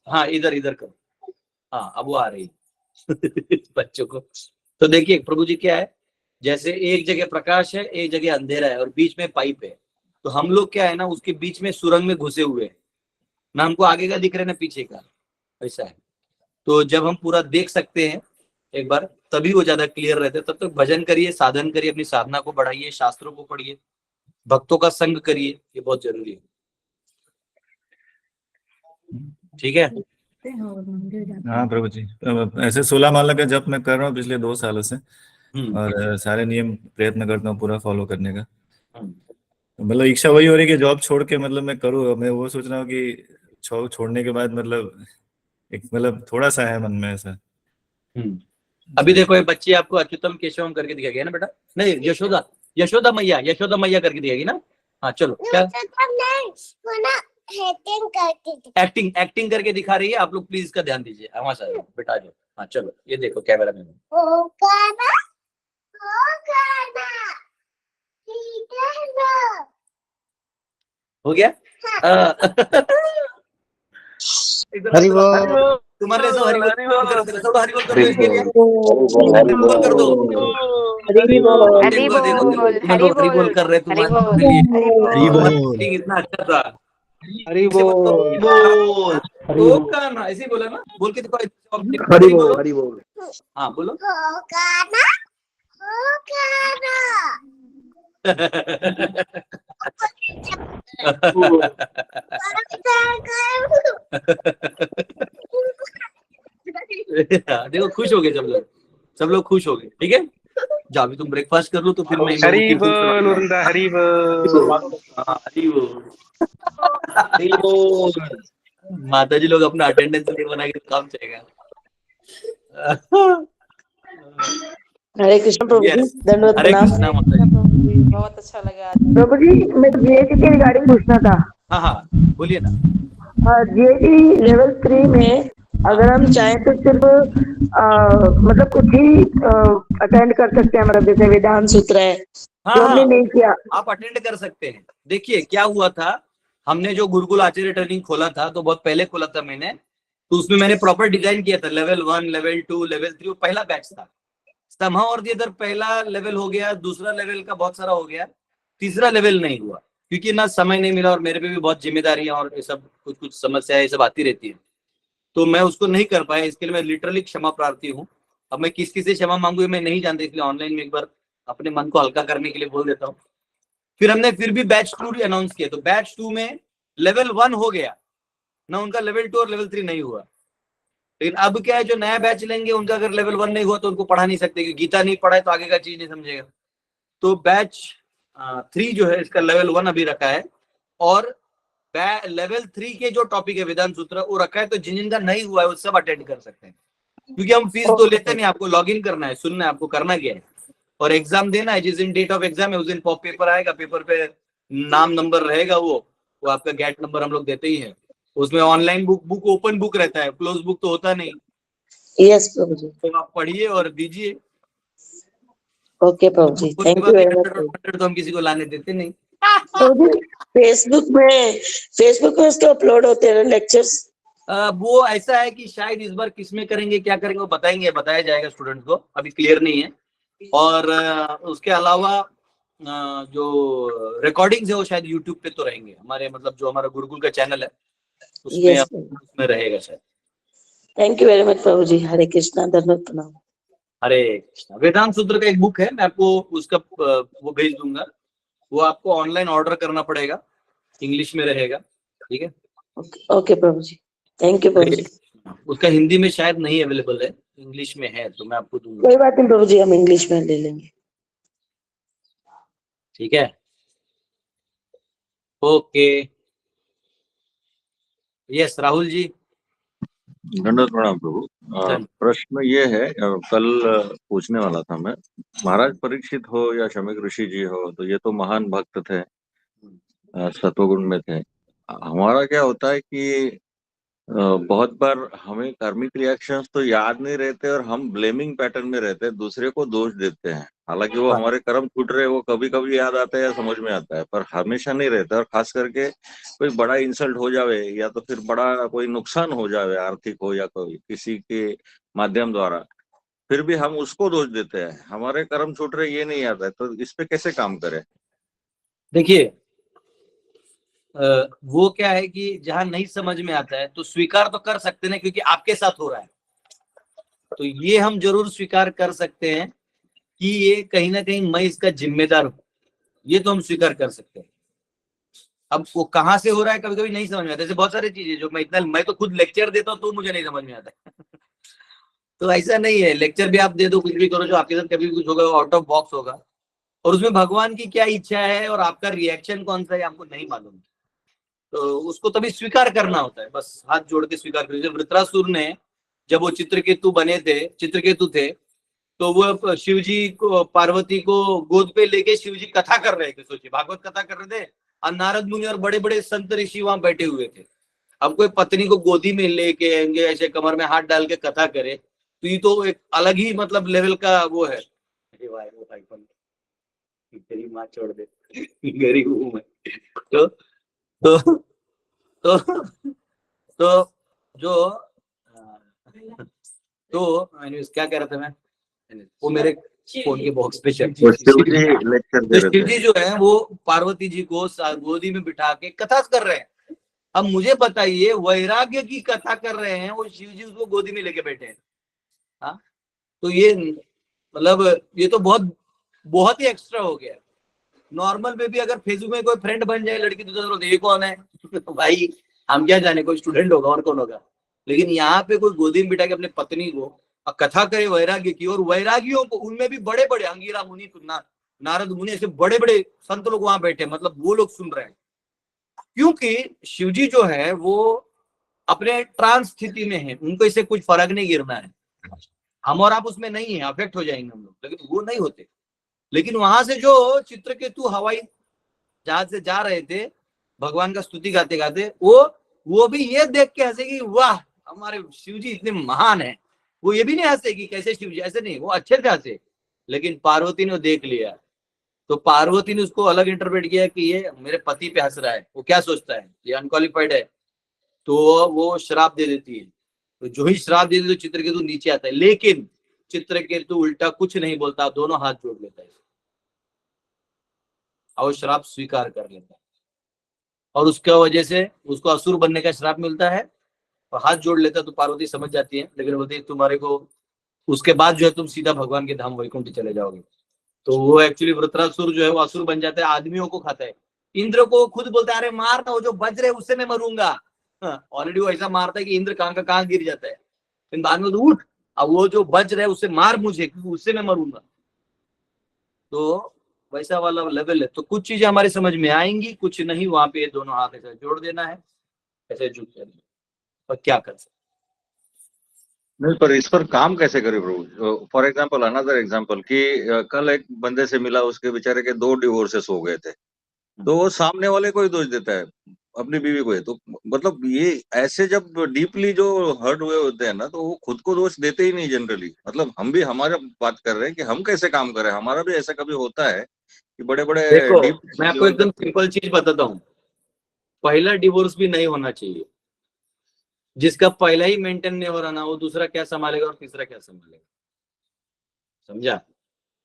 Speaker 1: हाँ इधर इधर करो। हाँ अब वो आ रही बच्चों को। तो देखिए प्रभु जी क्या है, जैसे एक जगह प्रकाश है, एक जगह अंधेरा है, और बीच में पाइप है। तो हम लोग क्या है ना, उसके बीच में सुरंग में घुसे हुए हैं ना, हमको आगे का दिख रहा है ना पीछे का, ऐसा है। तो जब हम पूरा देख सकते हैं एक बार, तभी वो ज्यादा क्लियर रहते हैं। तब तक भजन करिए, साधन करिए, अपनी साधना को बढ़ाइए, शास्त्रों को पढ़िए, भक्तों का संग करिए, ये बहुत जरूरी है। ठीक है।
Speaker 11: हाँ प्रभु जी, अब ऐसे 16 माला का जप मैं कर रहा हूँ पिछले 2 सालों से, और सारे नियम प्रयत्न करता हूँ पूरा फॉलो करने का। मतलब इच्छा वही हो रही है कि जॉब छोड़ के मतलब मैं करूँ। मैं वो सोच रहा हूँ कि छोड़ने के बाद मतलब एक मतलब थोड़ा सा है मन में ऐसा।
Speaker 1: अभी देखो ये बच्ची आपको अच्युतम केशवम करके दिखाएगी है ना बेटा? नहीं यशोदा, यशोदा मैया करके दिखाएगी ना? हाँ चलो क्या एक्टिंग करके दिखा रही है। आप लोग प्लीज इसका ध्यान दीजिए। वहां से बेटा जो, हाँ चलो ये देखो कैमरा में हो गया।
Speaker 2: हरि बोल
Speaker 1: तुम्हारे सब हरि
Speaker 2: हरि
Speaker 1: बोल
Speaker 2: बोल
Speaker 1: कर दो, हरि बोल कर दो इसके लिए,
Speaker 5: हरि
Speaker 1: हरि बोल कर दो।
Speaker 2: हरि बोल
Speaker 1: देखो देखो देखो, तुम्हें लोग हरि बोल कर रहे हैं तुम्हारे लिए।
Speaker 11: हरि
Speaker 1: तुम्हारा
Speaker 11: बोल।
Speaker 1: acting इतना अच्छा था।
Speaker 2: हरि
Speaker 1: ऐसे
Speaker 2: बोल
Speaker 1: तो ना ऐसे ही बोला ना, बोल के देखो।
Speaker 2: हरि
Speaker 1: हरि
Speaker 2: बोल
Speaker 1: बोलो।
Speaker 2: हरि बोल
Speaker 1: हाँ बोलो। देखो खुश हो गए सब लोग खुश हो गए। ठीक है, जाओ अभी तुम ब्रेकफास्ट कर लो, तो फिर मैं इन लोगों
Speaker 2: हरि
Speaker 1: की
Speaker 2: बोल वृंदा हरि बोल
Speaker 1: हाँ, हरि बोल।
Speaker 2: हरि बोल
Speaker 1: माता जी लोग अपना अटेंडेंस नहीं बना के काम चलेगा।
Speaker 3: हरे कृष्ण प्रभु जी,
Speaker 1: यस,
Speaker 3: दंडवत
Speaker 1: हरे
Speaker 3: प्रणाम।
Speaker 1: कृष्णा माता जी।
Speaker 3: प्रभु जी बहुत अच्छा लगा।
Speaker 12: प्रभु जी, मैं जीएटी के रिगार्डिंग पूछना था।
Speaker 1: हाँ हाँ बोलिए ना।
Speaker 12: जीएटी लेवल 3 में अगर हम चाहें तो सिर्फ मतलब कुछ ही अटेंड कर सकते हैं, मतलब जैसे वेदांत सूत्र है
Speaker 1: हाँ
Speaker 12: जो हमने
Speaker 1: हाँ
Speaker 12: नहीं किया।
Speaker 1: आप अटेंड कर सकते हैं। देखिए क्या हुआ था, हमने जो गुरुकुल आचार्य ट्रेनिंग खोला था, तो बहुत पहले खोला था मैंने, तो उसमें मैंने प्रॉपर डिजाइन किया था। लेवल 1, लेवल 2, लेवल 3 पहला बैच था। समहाउ और इधर पहला लेवल हो गया, दूसरा लेवल का बहुत सारा हो गया, तीसरा लेवल नहीं हुआ क्योंकि ना समय नहीं मिला, और मेरे पे भी बहुत जिम्मेदारियां और ये सब कुछ कुछ समस्याएं ये सब आती रहती है, तो मैं उसको नहीं कर पाया। इसके लिए मैं लिटरली क्षमा प्रार्थी हूँ। अब मैं किस किस से क्षमा मांगू मैं नहीं जानता, इसलिए ऑनलाइन में एक बार अपने मन को हल्का करने के लिए बोल देता हूँ। फिर हमने फिर भी बैच 2 अनाउंस किया, तो बैच 2 में लेवल 1 हो गया ना, उनका लेवल 2 और लेवल 3 नहीं हुआ। लेकिन अब क्या है, जो नया बैच लेंगे उनका अगर लेवल 1 नहीं हुआ तो उनको पढ़ा नहीं सकते, क्योंकि गीता नहीं पढ़ाए तो आगे का चीज नहीं समझेगा। तो बैच 3 जो है इसका लेवल 1 अभी रखा है, और लेवल 3 के जो टॉपिक है वेदांत सूत्र वो रखा है। तो जिनका नहीं हुआ है वो सब अटेंड कर सकते हैं, क्योंकि हम फीस तो लेते नहीं। आपको लॉग इन करना है, सुनना है, आपको करना क्या है, और एग्जाम देना है। जिस दिन डेट ऑफ एग्जाम है उस दिन पेपर आएगा, पेपर पे नाम नंबर रहेगा, वो आपका गेट नंबर हम लोग देते ही है। उसमें ऑनलाइन बुक ओपन बुक रहता है, क्लोज बुक तो होता नहीं।
Speaker 3: यस प्रभु जी।
Speaker 1: तो आप पढ़िए और दीजिए।
Speaker 3: Okay Prabhu ji, thank you very much.
Speaker 1: 100 तो हम किसी को लाने देते नहीं।
Speaker 3: फेसबुक में उसके अपलोड होते हैं लेक्चर्स।
Speaker 1: वो ऐसा है कि शायद इस बार किस में करेंगे, क्या करेंगे वो बताया जाएगा स्टूडेंट्स को, अभी क्लियर नहीं है। और उसके अलावा जो रिकॉर्डिंग्स है वो शायद यूट्यूब पे तो रहेंगे हमारे, मतलब जो हमारा गुरुकुल का चैनल है उसमें
Speaker 3: Yes,
Speaker 1: उसमें रहेगा शायद।
Speaker 3: थैंक यू वेरी मच प्रभु जी। हरे कृष्णा, दंडवत प्रणाम।
Speaker 1: हरे कृष्णा। वेदांत सूत्र का एक बुक है, मैं आपको उसका वो भेज दूंगा। वो आपको ऑनलाइन ऑर्डर करना पड़ेगा, इंग्लिश में रहेगा। ठीक है,
Speaker 3: okay Prabhu ji, thank you प्रभु जी।
Speaker 1: उसका हिंदी में शायद नहीं अवेलेबल है, इंग्लिश में है, तो मैं आपको दूंगा।
Speaker 3: कोई बात नहीं प्रभु जी, हम इंग्लिश में ले लेंगे।
Speaker 1: ठीक है, ओके। यस राहुल जी।
Speaker 13: दंडवत प्रणाम प्रभु। प्रश्न ये है, कल पूछने वाला था मैं, महाराज परीक्षित हो या शमीक ऋषि जी हो, तो ये तो महान भक्त थे, सत्वगुण में थे। हमारा क्या होता है कि बहुत बार हमें कार्मिक रिएक्शंस तो याद नहीं रहते और हम ब्लेमिंग पैटर्न में रहते हैं, दूसरे को दोष देते हैं। हालांकि वो हमारे कर्म छूट रहे, वो कभी कभी याद आता है या समझ में आता है, पर हमेशा नहीं रहता। और खास करके कोई बड़ा इंसल्ट हो जावे या तो फिर बड़ा कोई नुकसान हो जावे, आर्थिक हो या कोई किसी के माध्यम द्वारा, फिर भी हम उसको दोष देते हैं। हमारे कर्म छूट रहे ये नहीं आता है, तो इस पे कैसे काम करें?
Speaker 1: देखिए, वो क्या है कि जहां नहीं समझ में आता है तो स्वीकार तो कर सकते हैं, क्योंकि आपके साथ हो रहा है, तो ये हम जरूर स्वीकार कर सकते हैं कि ये कहीं ना कहीं मैं इसका जिम्मेदार हूं, ये तो हम स्वीकार कर सकते हैं। अब वो कहाँ से हो रहा है कभी कभी नहीं समझ में आता। जैसे बहुत सारी चीजें जो मैं तो खुद लेक्चर देता हूँ तो मुझे नहीं समझ में आता है तो ऐसा नहीं है, लेक्चर भी आप दे दो, कुछ भी करो, जो आपके साथ कभी भी कुछ होगा आउट ऑफ बॉक्स होगा, और उसमें भगवान की क्या इच्छा है और आपका रिएक्शन कौन सा है आपको नहीं मालूम, तो उसको तभी स्वीकार करना होता है। बस हाथ जोड़ के स्वीकार करिए। वृत्रासुर ने जब वो चित्रकेतु थे, तो वो शिवजी को, पार्वती को गोद पे लेके शिवजी कथा कर रहे थे, सोचिए भागवत कथा कर रहे थे, और नारद मुनि और बड़े बड़े संत ऋषि वहां बैठे हुए थे। अब कोई पत्नी को गोदी में लेके ऐसे कमर में हाथ डाल के कथा करे, तो ये तो एक अलग ही मतलब लेवल का वो है। तेरी माँ छोड़ दे, गरीब हूं मैं। तो जो क्या कह रहा था मैं, वो मेरे फोन के बॉक्स पे शिवजी जो है वो पार्वती जी को गोदी में बिठा के कथा कर रहे हैं। अब मुझे बताइए, वैराग्य की कथा कर रहे हैं, वो शिवजी उसको गोदी में लेके बैठे हैं। हाँ, तो ये मतलब ये तो बहुत ही एक्स्ट्रा हो गया। नॉर्मल में भी अगर फेसबुक में कोई फ्रेंड बन जाए लड़की, तो ये कौन है भाई, हम क्या जाने, कोई स्टूडेंट होगा और कौन होगा। लेकिन यहाँ पे कोई गोदी में बिठा के अपने पत्नी को कथा करे वैराग्य की, और वैरागियों को, उनमें भी बड़े बड़े अंगिरा मुनि, नारद मुनि, ऐसे बड़े बड़े संत लोग वहां बैठे, मतलब वो लोग सुन रहे हैं, क्योंकि शिवजी जो है वो अपने ट्रांस स्थिति में है, उनको इससे कुछ फर्क नहीं गिरना है। हम और आप उसमें नहीं है, अफेक्ट हो जाएंगे हम लोग, लेकिन वो नहीं होते। लेकिन वहां से जो चित्रकेतु हवाई जहाज से जा रहे थे भगवान का स्तुति गाते गाते, वो भी ये देख के हंसे कि वाह हमारे शिवजी इतने महान हैं। वो ये भी नहीं हंसे कि कैसे शिवजी, ऐसे नहीं, वो अच्छे से हंसे। लेकिन पार्वती ने देख लिया, तो पार्वती ने उसको अलग इंटरप्रेट किया कि ये मेरे पति पे हंस रहा है, वो क्या सोचता है, ये अनक्वालिफाइड है, तो वो श्राप दे देती है। तो जो ही श्राप दे देती है तो चित्रकेतु नीचे आता है, लेकिन चित्रकेतु उल्टा कुछ नहीं बोलता, दोनों हाथ जोड़ लेता है और श्राप स्वीकार कर लेता है, और उसका वजह से उसको असुर बनने का श्राप मिलता है, और हाथ जोड़ लेता है। तो पार्वती समझ जाती है, लेकिन बोलती है तुम्हारे को उसके बाद जो है तुम सीधा भगवान के धाम वैकुंठ चले जाओगे। तो वो एक्चुअली वृत्रासुर जो है वो असुर बन जाता है, आदमियों को खाता है। इंद्र को खुद बोलता है अरे मार ना, वो जो बज रहे उससे मैं मरूंगा। ऑलरेडी वो ऐसा मारता है कि इंद्र कहाँ का कहाँ गिर जाता है, फिर बाद में तो उठ, अब वो जो बज रहे उससे मार मुझे, क्योंकि उससे मैं मरूंगा। तो वैसा वाला लेवल है। तो कुछ चीजें हमारे समझ में आएंगी, कुछ नहीं। वहां पे दोनों हाथ ऐसे जोड़ देना है, ऐसे झुक जाना, और क्या कर सकते
Speaker 13: नहीं, पर इस पर काम कैसे करें प्रभु? फॉर एग्जाम्पल, अनदर एग्जाम्पल कि कल एक बंदे से मिला, उसके बेचारे के 2 डिवोर्सेस हो गए थे, तो वो सामने वाले को ही दोष देता है, अपनी बीवी को है। तो मतलब ये ऐसे जब डीपली जो हर्ट हुए होते हैं ना, तो वो खुद को दोष देते ही नहीं जनरली। मतलब हम भी हमारा बात कर रहे हैं कि हम कैसे काम करें। हमारा भी ऐसा कभी होता है कि बड़े बड़े डीप।
Speaker 1: मैं आपको एकदम सिंपल चीज बताता हूँ, पहला डिवोर्स भी नहीं होना चाहिए। जिसका पहला ही मेंटेन नहीं हो रहा ना, वो दूसरा क्या संभालेगा और तीसरा क्या संभालेगा, समझा?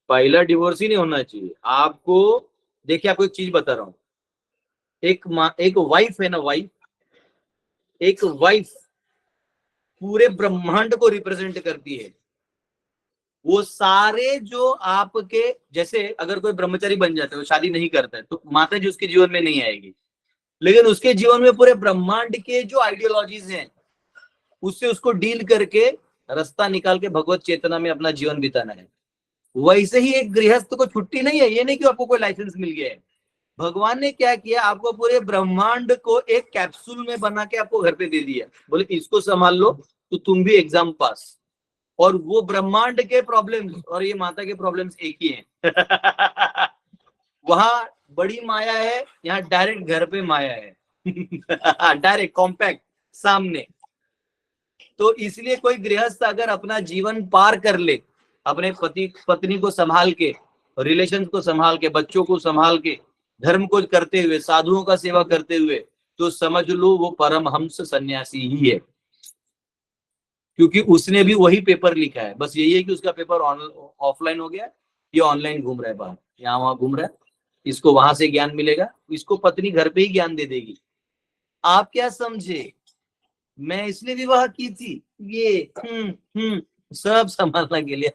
Speaker 1: पहला डिवोर्स ही नहीं होना चाहिए आपको। देखिए आपको एक चीज बता रहा हूं, एक वाइफ है ना, एक वाइफ पूरे ब्रह्मांड को रिप्रेजेंट करती है। वो सारे जो आपके, जैसे अगर कोई ब्रह्मचारी बन जाता है, वो शादी नहीं करता है, तो माता जी उसके जीवन में नहीं आएगी, लेकिन उसके जीवन में पूरे ब्रह्मांड के जो आइडियोलॉजीज हैं उससे उसको डील करके रास्ता निकाल के भगवत चेतना में अपना जीवन बिताना है। वैसे ही एक गृहस्थ को छुट्टी नहीं है। ये नहीं कि आपको कोई लाइसेंस मिल गया है। भगवान ने क्या किया, आपको पूरे ब्रह्मांड को एक कैप्सूल में बना के आपको घर पे दे दिया, बोले इसको संभाल लो तो तुम भी एग्जाम पास। और वो ब्रह्मांड के प्रॉब्लम्स और ये माता के प्रॉब्लम्स एक ही हैं। वहां बड़ी माया है, यहाँ डायरेक्ट घर पे माया है। डायरेक्ट कॉम्पैक्ट सामने। तो इसलिए कोई गृहस्थ अगर अपना जीवन पार कर ले, अपने पति पत्नी को संभाल के, रिलेशन को संभाल के, बच्चों को संभाल के, धर्म को करते हुए, साधुओं का सेवा करते हुए, तो समझ लो वो परमहंस सन्यासी ही है। क्योंकि उसने भी वही पेपर लिखा है, बस यही है कि उसका पेपर ऑफलाइन हो गया, ये ऑनलाइन घूम रहा है बाहर, यहाँ वहां घूम रहा है। इसको वहां से ज्ञान मिलेगा, इसको पत्नी घर पे ही ज्ञान दे देगी। आप क्या समझे मैं इसलिए विवाह की थी, ये सब संभालने के लिए।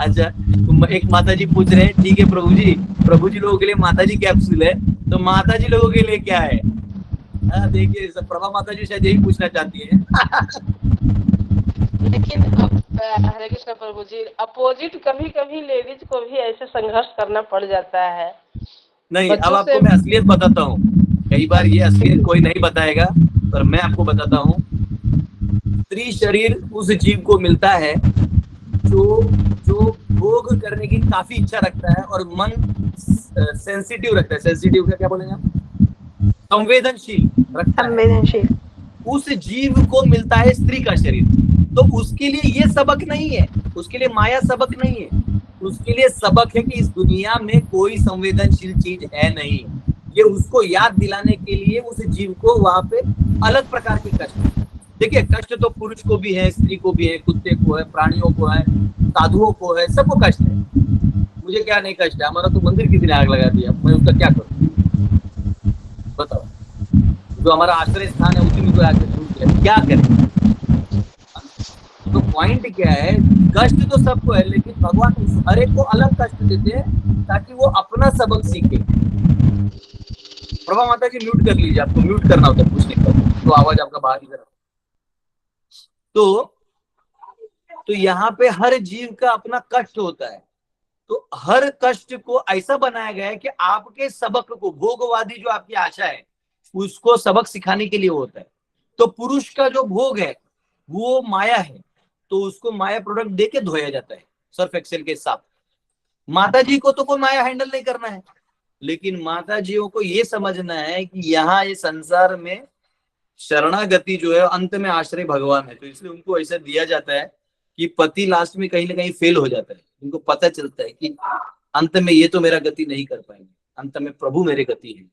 Speaker 1: अच्छा, तो एक माता जी पूछ रहे हैं, ठीक है प्रभु जी लोगों के लिए माता जी कैप्सूल है, तो माता जी लोगों के लिए क्या है? देखिए प्रभा माता जी शायद यही पूछना चाहती है।
Speaker 3: लेकिन हरे कृष्ण प्रभु जी, अपोजिट कभी कभी लेडीज को भी ऐसे संघर्ष करना पड़ जाता है।
Speaker 1: नहीं, अब आपको मैं असलियत बताता हूँ। कई बार ये असलियत कोई नहीं बताएगा, पर मैं आपको बताता हूँ। स्त्री शरीर उस जीव को मिलता है जो भोग करने की काफी इच्छा रखता है और मन सेंसिटिव रखता है। सेंसिटिव का क्या बोलेंगे आप? संवेदनशील रखता है। उस जीव को मिलता है स्त्री का शरीर। तो उसके लिए ये सबक नहीं है, उसके लिए माया सबक नहीं है, उसके लिए सबक है कि इस दुनिया में कोई संवेदनशील चीज है नहीं। ये उसको याद दिलाने के लिए उस जीव को वहां पे अलग प्रकार के कष्ट। देखिए, कष्ट तो पुरुष को भी है, स्त्री को भी है, कुत्ते को है, प्राणियों को है, साधुओं को है, सबको कष्ट है। मुझे क्या नहीं कष्ट है? हमारा तो मंदिर किसी ने आग लगा दिया, मैं उसका क्या करूं बताओ? जो हमारा आश्रय स्थान है उसी में कोई आके छूट गया, क्या करें? तो पॉइंट क्या है, कष्ट तो सबको है, लेकिन भगवान हर एक को अलग कष्ट देते हैं ताकि वो अपना सबक सीखे। प्रभा माता जी म्यूट कर लीजिए, आपको म्यूट करना होता है पूछने का, तो आवाज आपका बाहर ही करा। तो यहाँ पे हर जीव का अपना कष्ट होता है। तो हर कष्ट को ऐसा बनाया गया है कि आपके सबक को, भोगवादी जो आपकी आशा है, उसको सबक सिखाने के लिए होता है। तो पुरुष का जो भोग है वो माया है, तो उसको माया प्रोडक्ट दे के धोया जाता है सर्फ एक्सेल के साथ। माता जी को तो कोई माया हैंडल नहीं करना है, लेकिन माता जियों को ये समझना है कि यहाँ ये संसार में शरणागति जो है अंत में आश्रय भगवान है। तो इसलिए उनको ऐसा दिया जाता है कि पति लास्ट में कहीं ना कहीं फेल हो जाता है। उनको पता चलता है कि अंत में ये तो मेरा गति नहीं कर पाएंगे, अंत में प्रभु मेरे गति है।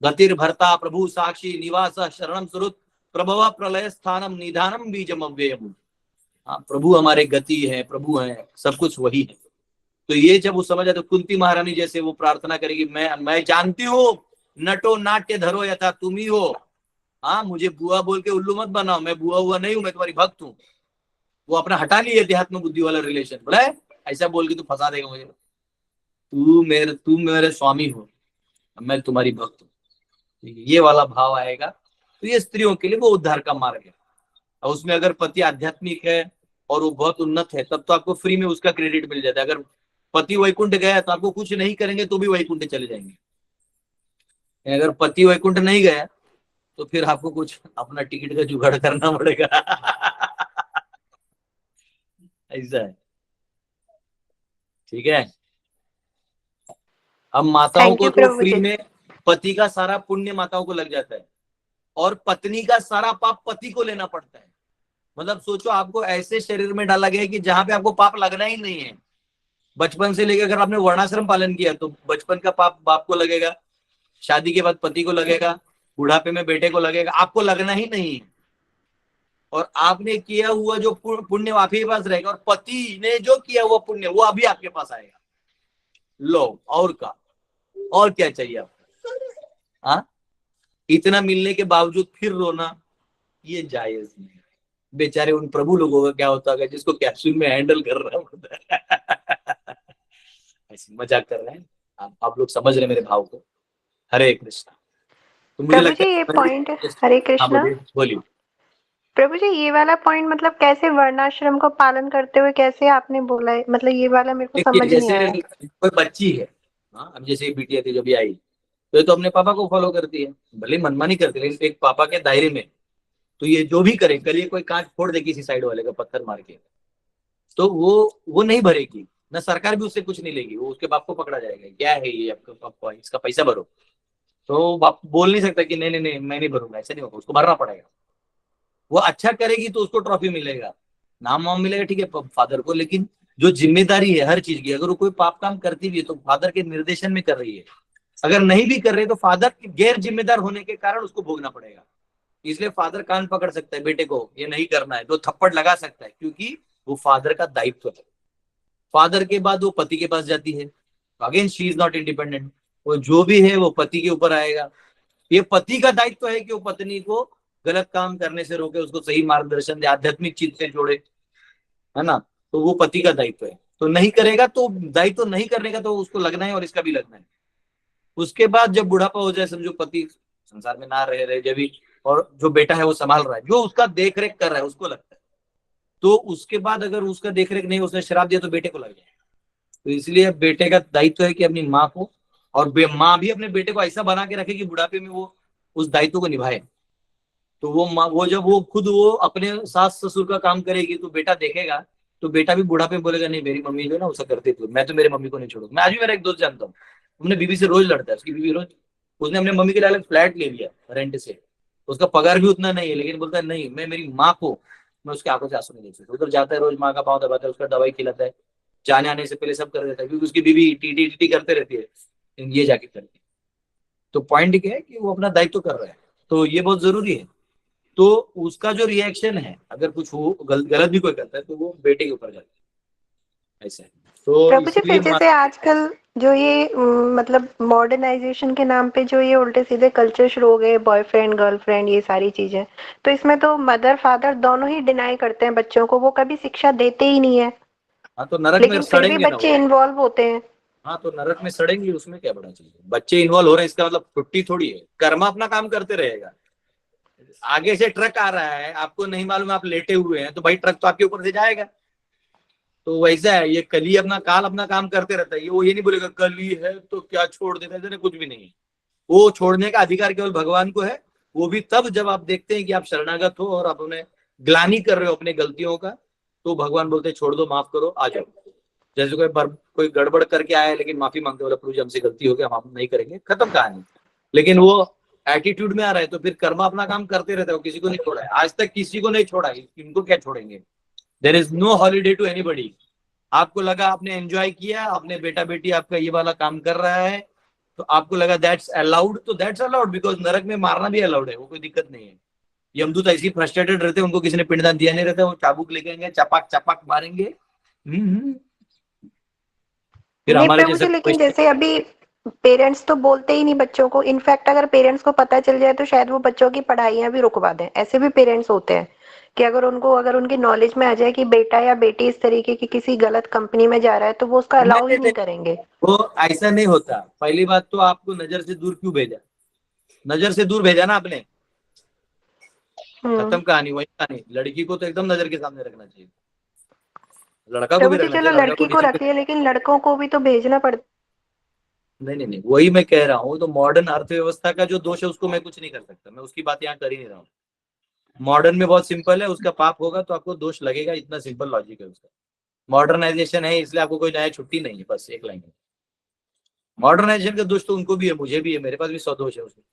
Speaker 1: गतिर भरता प्रभु साक्षी निवास शरणम सुरुत प्रभवा प्रलय स्थानम निधानम बीजम अव्ययम। हाँ, प्रभु हमारे गति है, प्रभु है, सब कुछ वही है। तो ये जब वो समझ आते, कुंती महारानी जैसे वो प्रार्थना करेगी, मैं जानती हूँ नटो नाट्य धरो यथा तुम ही हो। हाँ, मुझे बुआ बोल के उल्लू मत बनाओ, मैं बुआ हुआ नहीं हूँ, मैं तुम्हारी भक्त हूँ। वो अपना हटा लिए अध्यात्म बुद्धि वाला रिलेशन, बोला ऐसा बोल के तू फंसा देगा मुझे। तू मेरे स्वामी हो, मैं तुम्हारी भक्त हूँ, ये वाला भाव आएगा। तो ये स्त्रियों के लिए वो उद्धार का मार्ग है। और उसमें अगर पति आध्यात्मिक है और वो बहुत उन्नत है, तब तो आपको फ्री में उसका क्रेडिट मिल जाता है। अगर पति वैकुंठ गया तो आपको कुछ नहीं करेंगे तो भी वैकुंठ चले जाएंगे। अगर पति वैकुंठ नहीं गया तो फिर आपको कुछ अपना टिकट का जुगाड़ करना पड़ेगा। ऐसा है, ठीक है। अब माताओं को तो फ्री में पति का सारा पुण्य माताओं को लग जाता है और पत्नी का सारा पाप पति को लेना पड़ता है। मतलब सोचो, आपको ऐसे शरीर में डाला गया है कि जहां पे आपको पाप लगना ही नहीं है। बचपन से लेकर अगर आपने वर्णाश्रम पालन किया तो बचपन का पाप बाप को लगेगा, शादी के बाद पति को लगेगा, बुढ़ापे में बेटे को लगेगा, आपको लगना ही नहीं है। और आपने किया हुआ जो पुण्य आप ही के पास रहेगा और पति ने जो किया हुआ पुण्य वो अभी आपके पास आएगा। लो, और क्या चाहिए आपको? हाँ, इतना मिलने के बावजूद फिर रोना, ये जायज नहीं। बेचारे उन प्रभु लोगों का क्या होता है जिसको कैप्सूल में हैंडल कर रहा होता है। ऐसे मजाक कर रहे हैं आप लोग, समझ रहे मेरे भाव को। हरे कृष्णा। तो मुझे लगता है
Speaker 14: ये पॉइंट, हरे कृष्णा,
Speaker 1: बोलिए
Speaker 14: प्रभु जी, ये वाला पॉइंट मतलब कैसे वर्णाश्रम को पालन करते हुए कैसे आपने बोला है, मतलब ये वाला मेरे को समझ नहीं आया।
Speaker 1: कोई बच्ची है, हाँ, अब जैसे बिटिया थी जब आई तो ये तो अपने पापा को फॉलो करती है, भले मनमानी करती है, लेकिन एक पापा के दायरे में। तो ये जो भी करे, कल ये कोई कांच फोड़ दे किसी साइड वाले का पत्थर मार के, तो वो नहीं भरेगी ना, सरकार भी उससे कुछ नहीं लेगी, वो उसके बाप को पकड़ा जाएगा, क्या है ये आपका इसका पैसा भरो। तो बाप बोल नहीं सकता कि नहीं नहीं नहीं मैं नहीं भरूंगा, ऐसा नहीं होगा, उसको भरना पड़ेगा। वो अच्छा करेगी तो उसको ट्रॉफी मिलेगा, नाम वाम मिलेगा, ठीक है फादर को, लेकिन जो जिम्मेदारी है हर चीज की, अगर वो कोई पाप काम करती भी है तो फादर के निर्देशन में कर रही है, अगर नहीं भी कर रहे तो फादर गैर जिम्मेदार होने के कारण उसको भोगना पड़ेगा। इसलिए फादर कान पकड़ सकता है बेटे को ये नहीं करना है, तो थप्पड़ लगा सकता है, क्योंकि वो फादर का दायित्व है। फादर के बाद वो पति के पास जाती है, again she is not independent, वो जो भी है वो पति के ऊपर आएगा। ये पति का दायित्व है कि वो पत्नी को गलत काम करने से रोके, उसको सही मार्गदर्शन दे, आध्यात्मिक चीज से जोड़े, है ना। तो वो पति का दायित्व है, तो नहीं करेगा तो दायित्व नहीं करने का तो उसको लगना है और इसका भी लगना है। उसके बाद जब बुढ़ापा हो जाए, समझो पति संसार में ना रहे जब भी, और जो बेटा है वो संभाल रहा है, जो उसका देख रेख कर रहा है उसको लगता है, तो उसके बाद अगर उसका देख रेख नहीं, उसने शराब दिया तो बेटे को लग जाए। तो इसलिए बेटे का दायित्व है कि अपनी माँ को, और माँ भी अपने बेटे को ऐसा बना के रखे कि बुढ़ापे में वो उस दायित्व को निभाए। तो वो माँ, वो जब वो खुद वो अपने सास ससुर का काम करेगी तो बेटा देखेगा, तो बेटा भी बुढ़ापे में बोलेगा नहीं मेरी मम्मी जो है ना उसका करती थी, मैं तो मेरे मम्मी को नहीं छोड़ूंगा। मैं आज भी मेरा एक दोस्त जानता हूँ, अपने बीवी से रोज लड़ता है, उसकी बीवी रोज, उसने अपने मम्मी के लिए अलग फ्लैट ले लिया रेंट से, उसका पगार भी उतना नहीं है, लेकिन बोलता है नहीं मैं मेरी माँ को, मैं उसकी आंखों से आंसू नहीं देख सकता। उधर जाता है रोज, माँ का पाँव दबाता है, उसका दवाई खिलाता है, जाने आने से पहले सब कर देता है, क्योंकि उसकी बीवी टीटी टीटी करते रहती है, ये जाके करती है। तो पॉइंट क्या है कि वो अपना दायित्व कर रहा है, तो ये बहुत जरूरी है। तो उसका जो रिएक्शन है, अगर कुछ हो गलत भी कोई करता है तो वो बेटे के ऊपर जाता है, ऐसा है। तो
Speaker 14: प्रभु जी,
Speaker 1: इसलिए
Speaker 14: फिर जैसे आजकल जो ये मतलब मॉडर्नाइजेशन के नाम पे जो ये उल्टे सीधे कल्चर शुरू हो गए, बॉयफ्रेंड गर्लफ्रेंड ये सारी चीजें, तो इसमें तो मदर फादर दोनों ही डिनाई करते हैं बच्चों को, वो कभी शिक्षा देते ही नहीं है,
Speaker 1: हाँ तो नरक में
Speaker 14: लेकिन फिर भी
Speaker 1: सड़ेंगे ना
Speaker 14: बच्चे
Speaker 1: वो।
Speaker 14: इन्वॉल्व होते हैं।
Speaker 1: हाँ तो नरक में सड़ेंगे, उसमें क्या बड़ा चीज है, बच्चे इन्वॉल्व हो रहे हैं इसका मतलब छुट्टी थोड़ी है, कर्मा अपना काम करते रहेगा। आगे से ट्रक आ रहा है, आपको नहीं मालूम, आप लेटे हुए हैं, तो भाई ट्रक तो आपके ऊपर से जाएगा। तो वैसा है, ये कली अपना काल अपना काम करते रहता है, वो ये नहीं बोलेगा कली है तो क्या छोड़ देता है, कुछ भी नहीं है। वो छोड़ने का अधिकार केवल भगवान को है, वो भी तब जब आप देखते हैं कि आप शरणागत हो और आप उन्हें ग्लानी कर रहे हो अपने गलतियों का, तो भगवान बोलते हैं छोड़ दो, माफ करो, आ जाओ। जैसे कोई गड़बड़ करके आया लेकिन माफी मांगते, बोला प्रभु जी हमसे गलती हो गया, हम नहीं करेंगे, खत्म कहानी। लेकिन वो एटीट्यूड में आ रहा है तो फिर कर्मा अपना काम करते रहता है, किसी को नहीं छोड़ा है आज तक, किसी को नहीं छोड़ा है, इनको क्या छोड़ेंगे। There is no holiday to anybody. आपको लगा आपने एंजॉय किया, अपने बेटा बेटी आपका ये वाला काम कर रहा है, तो आपको लगा दैट्स अलाउड, तो दैट्स अलाउड, बिकॉज नरक में मारना भी अलाउड है, वो कोई दिक्कत नहीं है। यमदूत ऐसी फ्रस्ट्रेटेड रहते हैं, उनको किसी ने पिंडदान दिया नहीं रहता, वो चाबुक लेके आएंगे, चपाक चपाक मारेंगे। फिर
Speaker 14: नहीं
Speaker 1: हमारे
Speaker 14: प्रभु
Speaker 1: जैसे
Speaker 14: जी, लेकिन जैसे अभी पेरेंट्स तो बोलते ही नहीं बच्चों को, इनफैक्ट अगर पेरेंट्स को पता चल जाए तो शायद वो बच्चों की पढ़ाइयां भी रुकवा दें। ऐसे भी पेरेंट्स होते हैं कि अगर उनकी नॉलेज में आ जाए कि बेटा या बेटी इस तरीके की किसी गलत कंपनी में जा रहा है तो वो उसका अलाउ ही नहीं करेंगे।
Speaker 1: वो ऐसा नहीं होता। पहली बात तो आपको नजर से दूर क्यों भेजा, नजर से दूर भेजा ना आपने, खत्म कहानी, वही कहानी। लड़की को तो एकदम नजर के सामने रखना चाहिए, लड़का को भी
Speaker 14: प्रभु जी
Speaker 1: रखना
Speaker 14: चलो
Speaker 1: चाहिए, लड़का
Speaker 14: लड़की
Speaker 1: को
Speaker 14: को
Speaker 1: डिसिप्लिन।
Speaker 14: रखिए, लेकिन लड़कों को भी तो भेजना पड़ता।
Speaker 1: नहीं, वही मैं कह रहा हूँ। तो मॉडर्न अर्थव्यवस्था का जो दोष है उसको मैं कुछ नहीं कर सकता, मैं उसकी बात यहाँ कर ही नहीं रहा हूँ। मॉडर्न में बहुत सिंपल है, उसका पाप होगा तो आपको दोष लगेगा, इतना सिंपल लॉजिक है उसका। मॉडर्नाइजेशन है इसलिए आपको कोई नया छुट्टी नहीं है, बस एक लाइन है। मॉडर्नाइजेशन का दोष तो उनको भी है, मुझे भी है, मेरे पास भी 100 दोष है उसमें,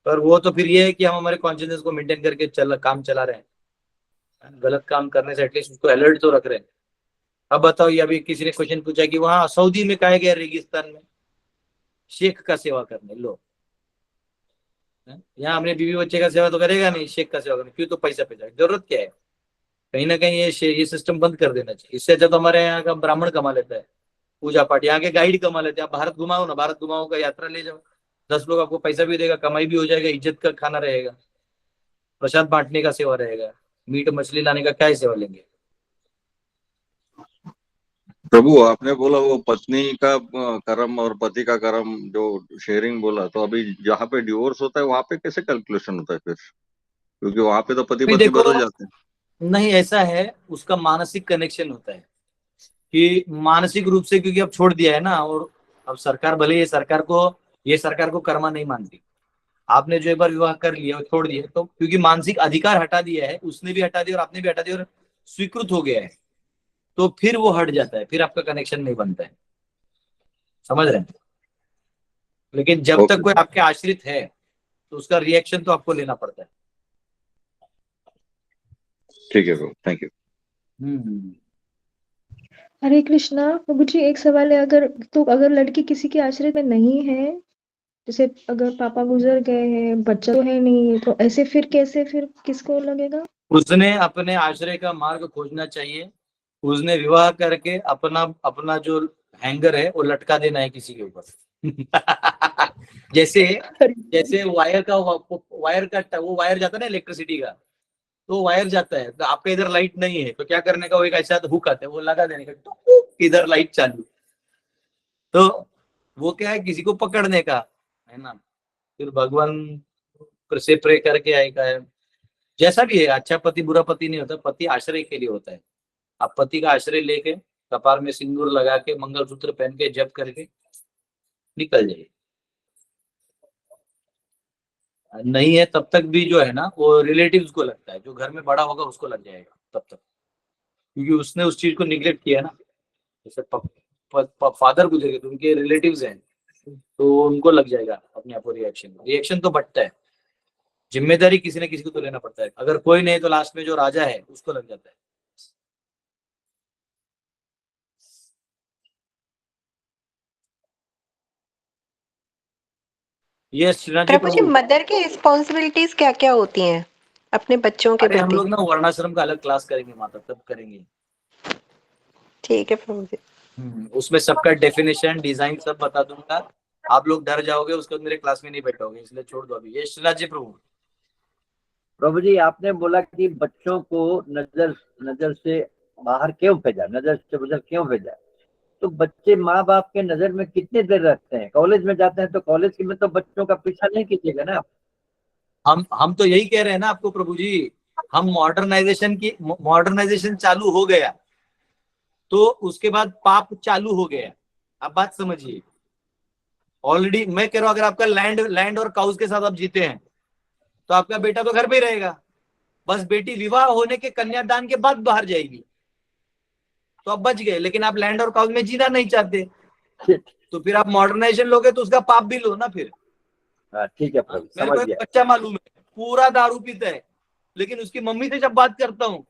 Speaker 1: पर वो तो फिर ये है कि हम हमारे कॉन्शियसनेस को मेंटेन करके काम चला रहे हैं, गलत काम करने से एटलीस्ट उसको अलर्ट तो रख रहे हैं। अब बताओ, ये अभी किसी ने क्वेश्चन पूछा कि वहां सऊदी में कहा गया रेगिस्तान में शेख का सेवा करने, लो यहाँ अपने बीवी बच्चे का सेवा तो करेगा नहीं, शेख का सेवा करने क्यों, तो पैसा पे जाए, जरूरत क्या है। कहीं ना कहीं ये सिस्टम बंद कर देना चाहिए। इससे अच्छा तो हमारे यहाँ का ब्राह्मण कमा लेता है, पूजा पाठ, यहाँ के गाइड कमा लेते हैं। आप भारत घुमाओ ना, भारत घुमाओ का यात्रा ले जाओ, 10 लोग आपको पैसा भी देगा, कमाई भी हो जाएगा, इज्जत का खाना रहेगा, प्रसाद बांटने का सेवा रहेगा, मीट मछली लाने का क्या सेवा लेंगे।
Speaker 13: प्रभु आपने बोला वो पत्नी का कर्म और पति का कर्म जो शेयरिंग बोला, तो अभी जहाँ पे डिवोर्स होता है वहां पे कैसे कैलकुलेशन होता है फिर, क्योंकि वहां पे तो पति पत्नी
Speaker 1: देखो
Speaker 13: बदल जाते हैं।
Speaker 1: नहीं, ऐसा है, उसका मानसिक कनेक्शन होता है कि मानसिक रूप से, क्योंकि अब छोड़ दिया है ना, और अब सरकार भले ये सरकार को कर्मा नहीं मानती, आपने जो एक बार विवाह कर लिया छोड़ दिया, तो क्योंकि मानसिक अधिकार हटा दिया है, उसने भी हटा दिया और आपने भी हटा दिया और स्वीकृत हो गया है, तो फिर वो हट जाता है, फिर आपका कनेक्शन नहीं बनता है। समझ रहे हैं? लेकिन जब तक कोई आपके आश्रित है तो उसका रिएक्शन तो आपको लेना पड़ता है।
Speaker 13: ठीक है प्रभु, थैंक यू।
Speaker 15: हरे कृष्णा प्रभु जी, एक सवाल है, अगर लड़की किसी के आश्रय में नहीं है, जैसे अगर पापा गुजर गए हैं, बच्चा तो है नहीं, तो ऐसे फिर किसको लगेगा?
Speaker 1: उसने अपने आश्रय का मार्ग खोजना चाहिए। उसने विवाह करके अपना जो हैंगर है वो लटका देना है किसी के ऊपर। जैसे वायर का वो वायर जाता है ना इलेक्ट्रिसिटी का, तो वायर जाता है, तो आपका इधर लाइट नहीं है तो क्या करने का, वो एक ऐसा हुक आता है, वो लगा देने का, तो इधर लाइट चालू। तो वो क्या है, किसी को पकड़ने का है ना। फिर भगवान से प्रे करके आएगा है। जैसा भी है, अच्छा पति बुरा पति नहीं होता, पति आश्रय के लिए होता है। आप पति का आश्रय लेके कपार में सिंदूर लगा के मंगलसूत्र पहन के जप करके निकल जाइए। नहीं है तब तक भी जो है ना, वो रिलेटिव्स को लगता है, जो घर में बड़ा होगा उसको लग जाएगा तब तक, क्योंकि उसने उस चीज को निग्लेक्ट किया ना। जैसे फादर गुजर गए तो उनके रिलेटिव्स हैं, तो उनको लग जाएगा अपने आप को रिएक्शन तो बढ़ता है। जिम्मेदारी किसी न किसी को तो लेना पड़ता है। अगर कोई नहीं तो लास्ट में जो राजा है उसको लग जाता है। ये
Speaker 14: प्रभु जी, मदर की रिस्पॉन्सिबिलिटीज क्या क्या होती हैं अपने बच्चों के
Speaker 1: हम
Speaker 14: प्रति?
Speaker 1: लोग ना वर्णाश्रम का अलग क्लास करेंगे माता, तब करेंगे।
Speaker 14: ठीक है प्रभु जी।
Speaker 1: उसमें सबका डेफिनेशन डिजाइन सब बता दूंगा। आप लोग डर जाओगे, उसके बाद मेरे क्लास में नहीं बैठोगे, इसलिए छोड़ दो अभी। ये श्रीनाथ जी
Speaker 5: प्रभु जी, आपने बोला कि बच्चों को नजर से बाहर क्यों भेजा, नजर से गुजर क्यों भेजा, तो बच्चे माँ बाप के नजर में कितने देर रखते हैं? कॉलेज में जाते हैं तो कॉलेज में तो बच्चों का पीछा नहीं कीजिएगा ना।
Speaker 1: हम तो यही कह रहे हैं ना आपको प्रभु जी। हम मॉडर्नाइजेशन चालू हो गया तो उसके बाद पाप चालू हो गया। आप बात समझिए। ऑलरेडी मैं कह रहा हूं, अगर आपका लैंड और काउज के साथ आप जीते हैं तो आपका बेटा तो घर पे ही रहेगा, बस बेटी विवाह होने के कन्यादान के बाद बाहर जाएगी, तो आप बच गए। लेकिन आप लैंड और काउज में जीना नहीं चाहते, तो फिर आप मॉडर्नाइजेशन लोगे तो उसका पाप भी लो ना फिर।
Speaker 5: ठीक है प्रभु,
Speaker 1: मेरे को एक बच्चा मालूम है, पूरा दारू पीता है, लेकिन उसकी मम्मी से जब बात करता हूँ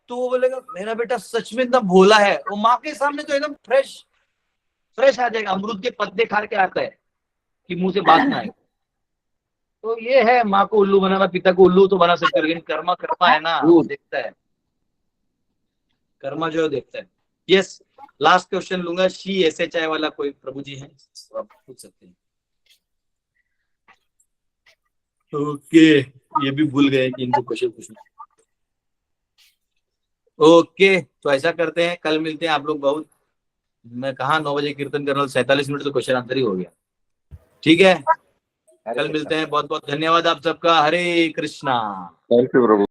Speaker 1: तो वो बोलेगा मेरा बेटा सच में इतना भोला है। वो माँ के सामने तो एकदम फ्रेश आ जाएगा, अमरूद के पत्ते खा के आता है कि मुंह से बात ना आए। तो ये है, माँ को उल्लू बनाना, पिता को उल्लू तो बना सकते हो, लेकिन कर्मा है ना, वो देखता है, कर्मा जो देखता है। यस, लास्ट क्वेश्चन लूंगा। SHI वाला कोई प्रभु जी है तो आप पूछ सकते हैं। ओके, ये भी भूल गए कि इनको क्वेश्चन पूछना। ओके, तो ऐसा करते हैं, कल मिलते हैं। आप लोग बहुत, मैं कहा 9 बजे कीर्तन करना, 47 मिनट तो क्वेश्चन आंसर ही हो गया। ठीक है, कल मिलते हैं। बहुत बहुत धन्यवाद आप सबका। Hare Krishna.
Speaker 13: Thank you Prabhu.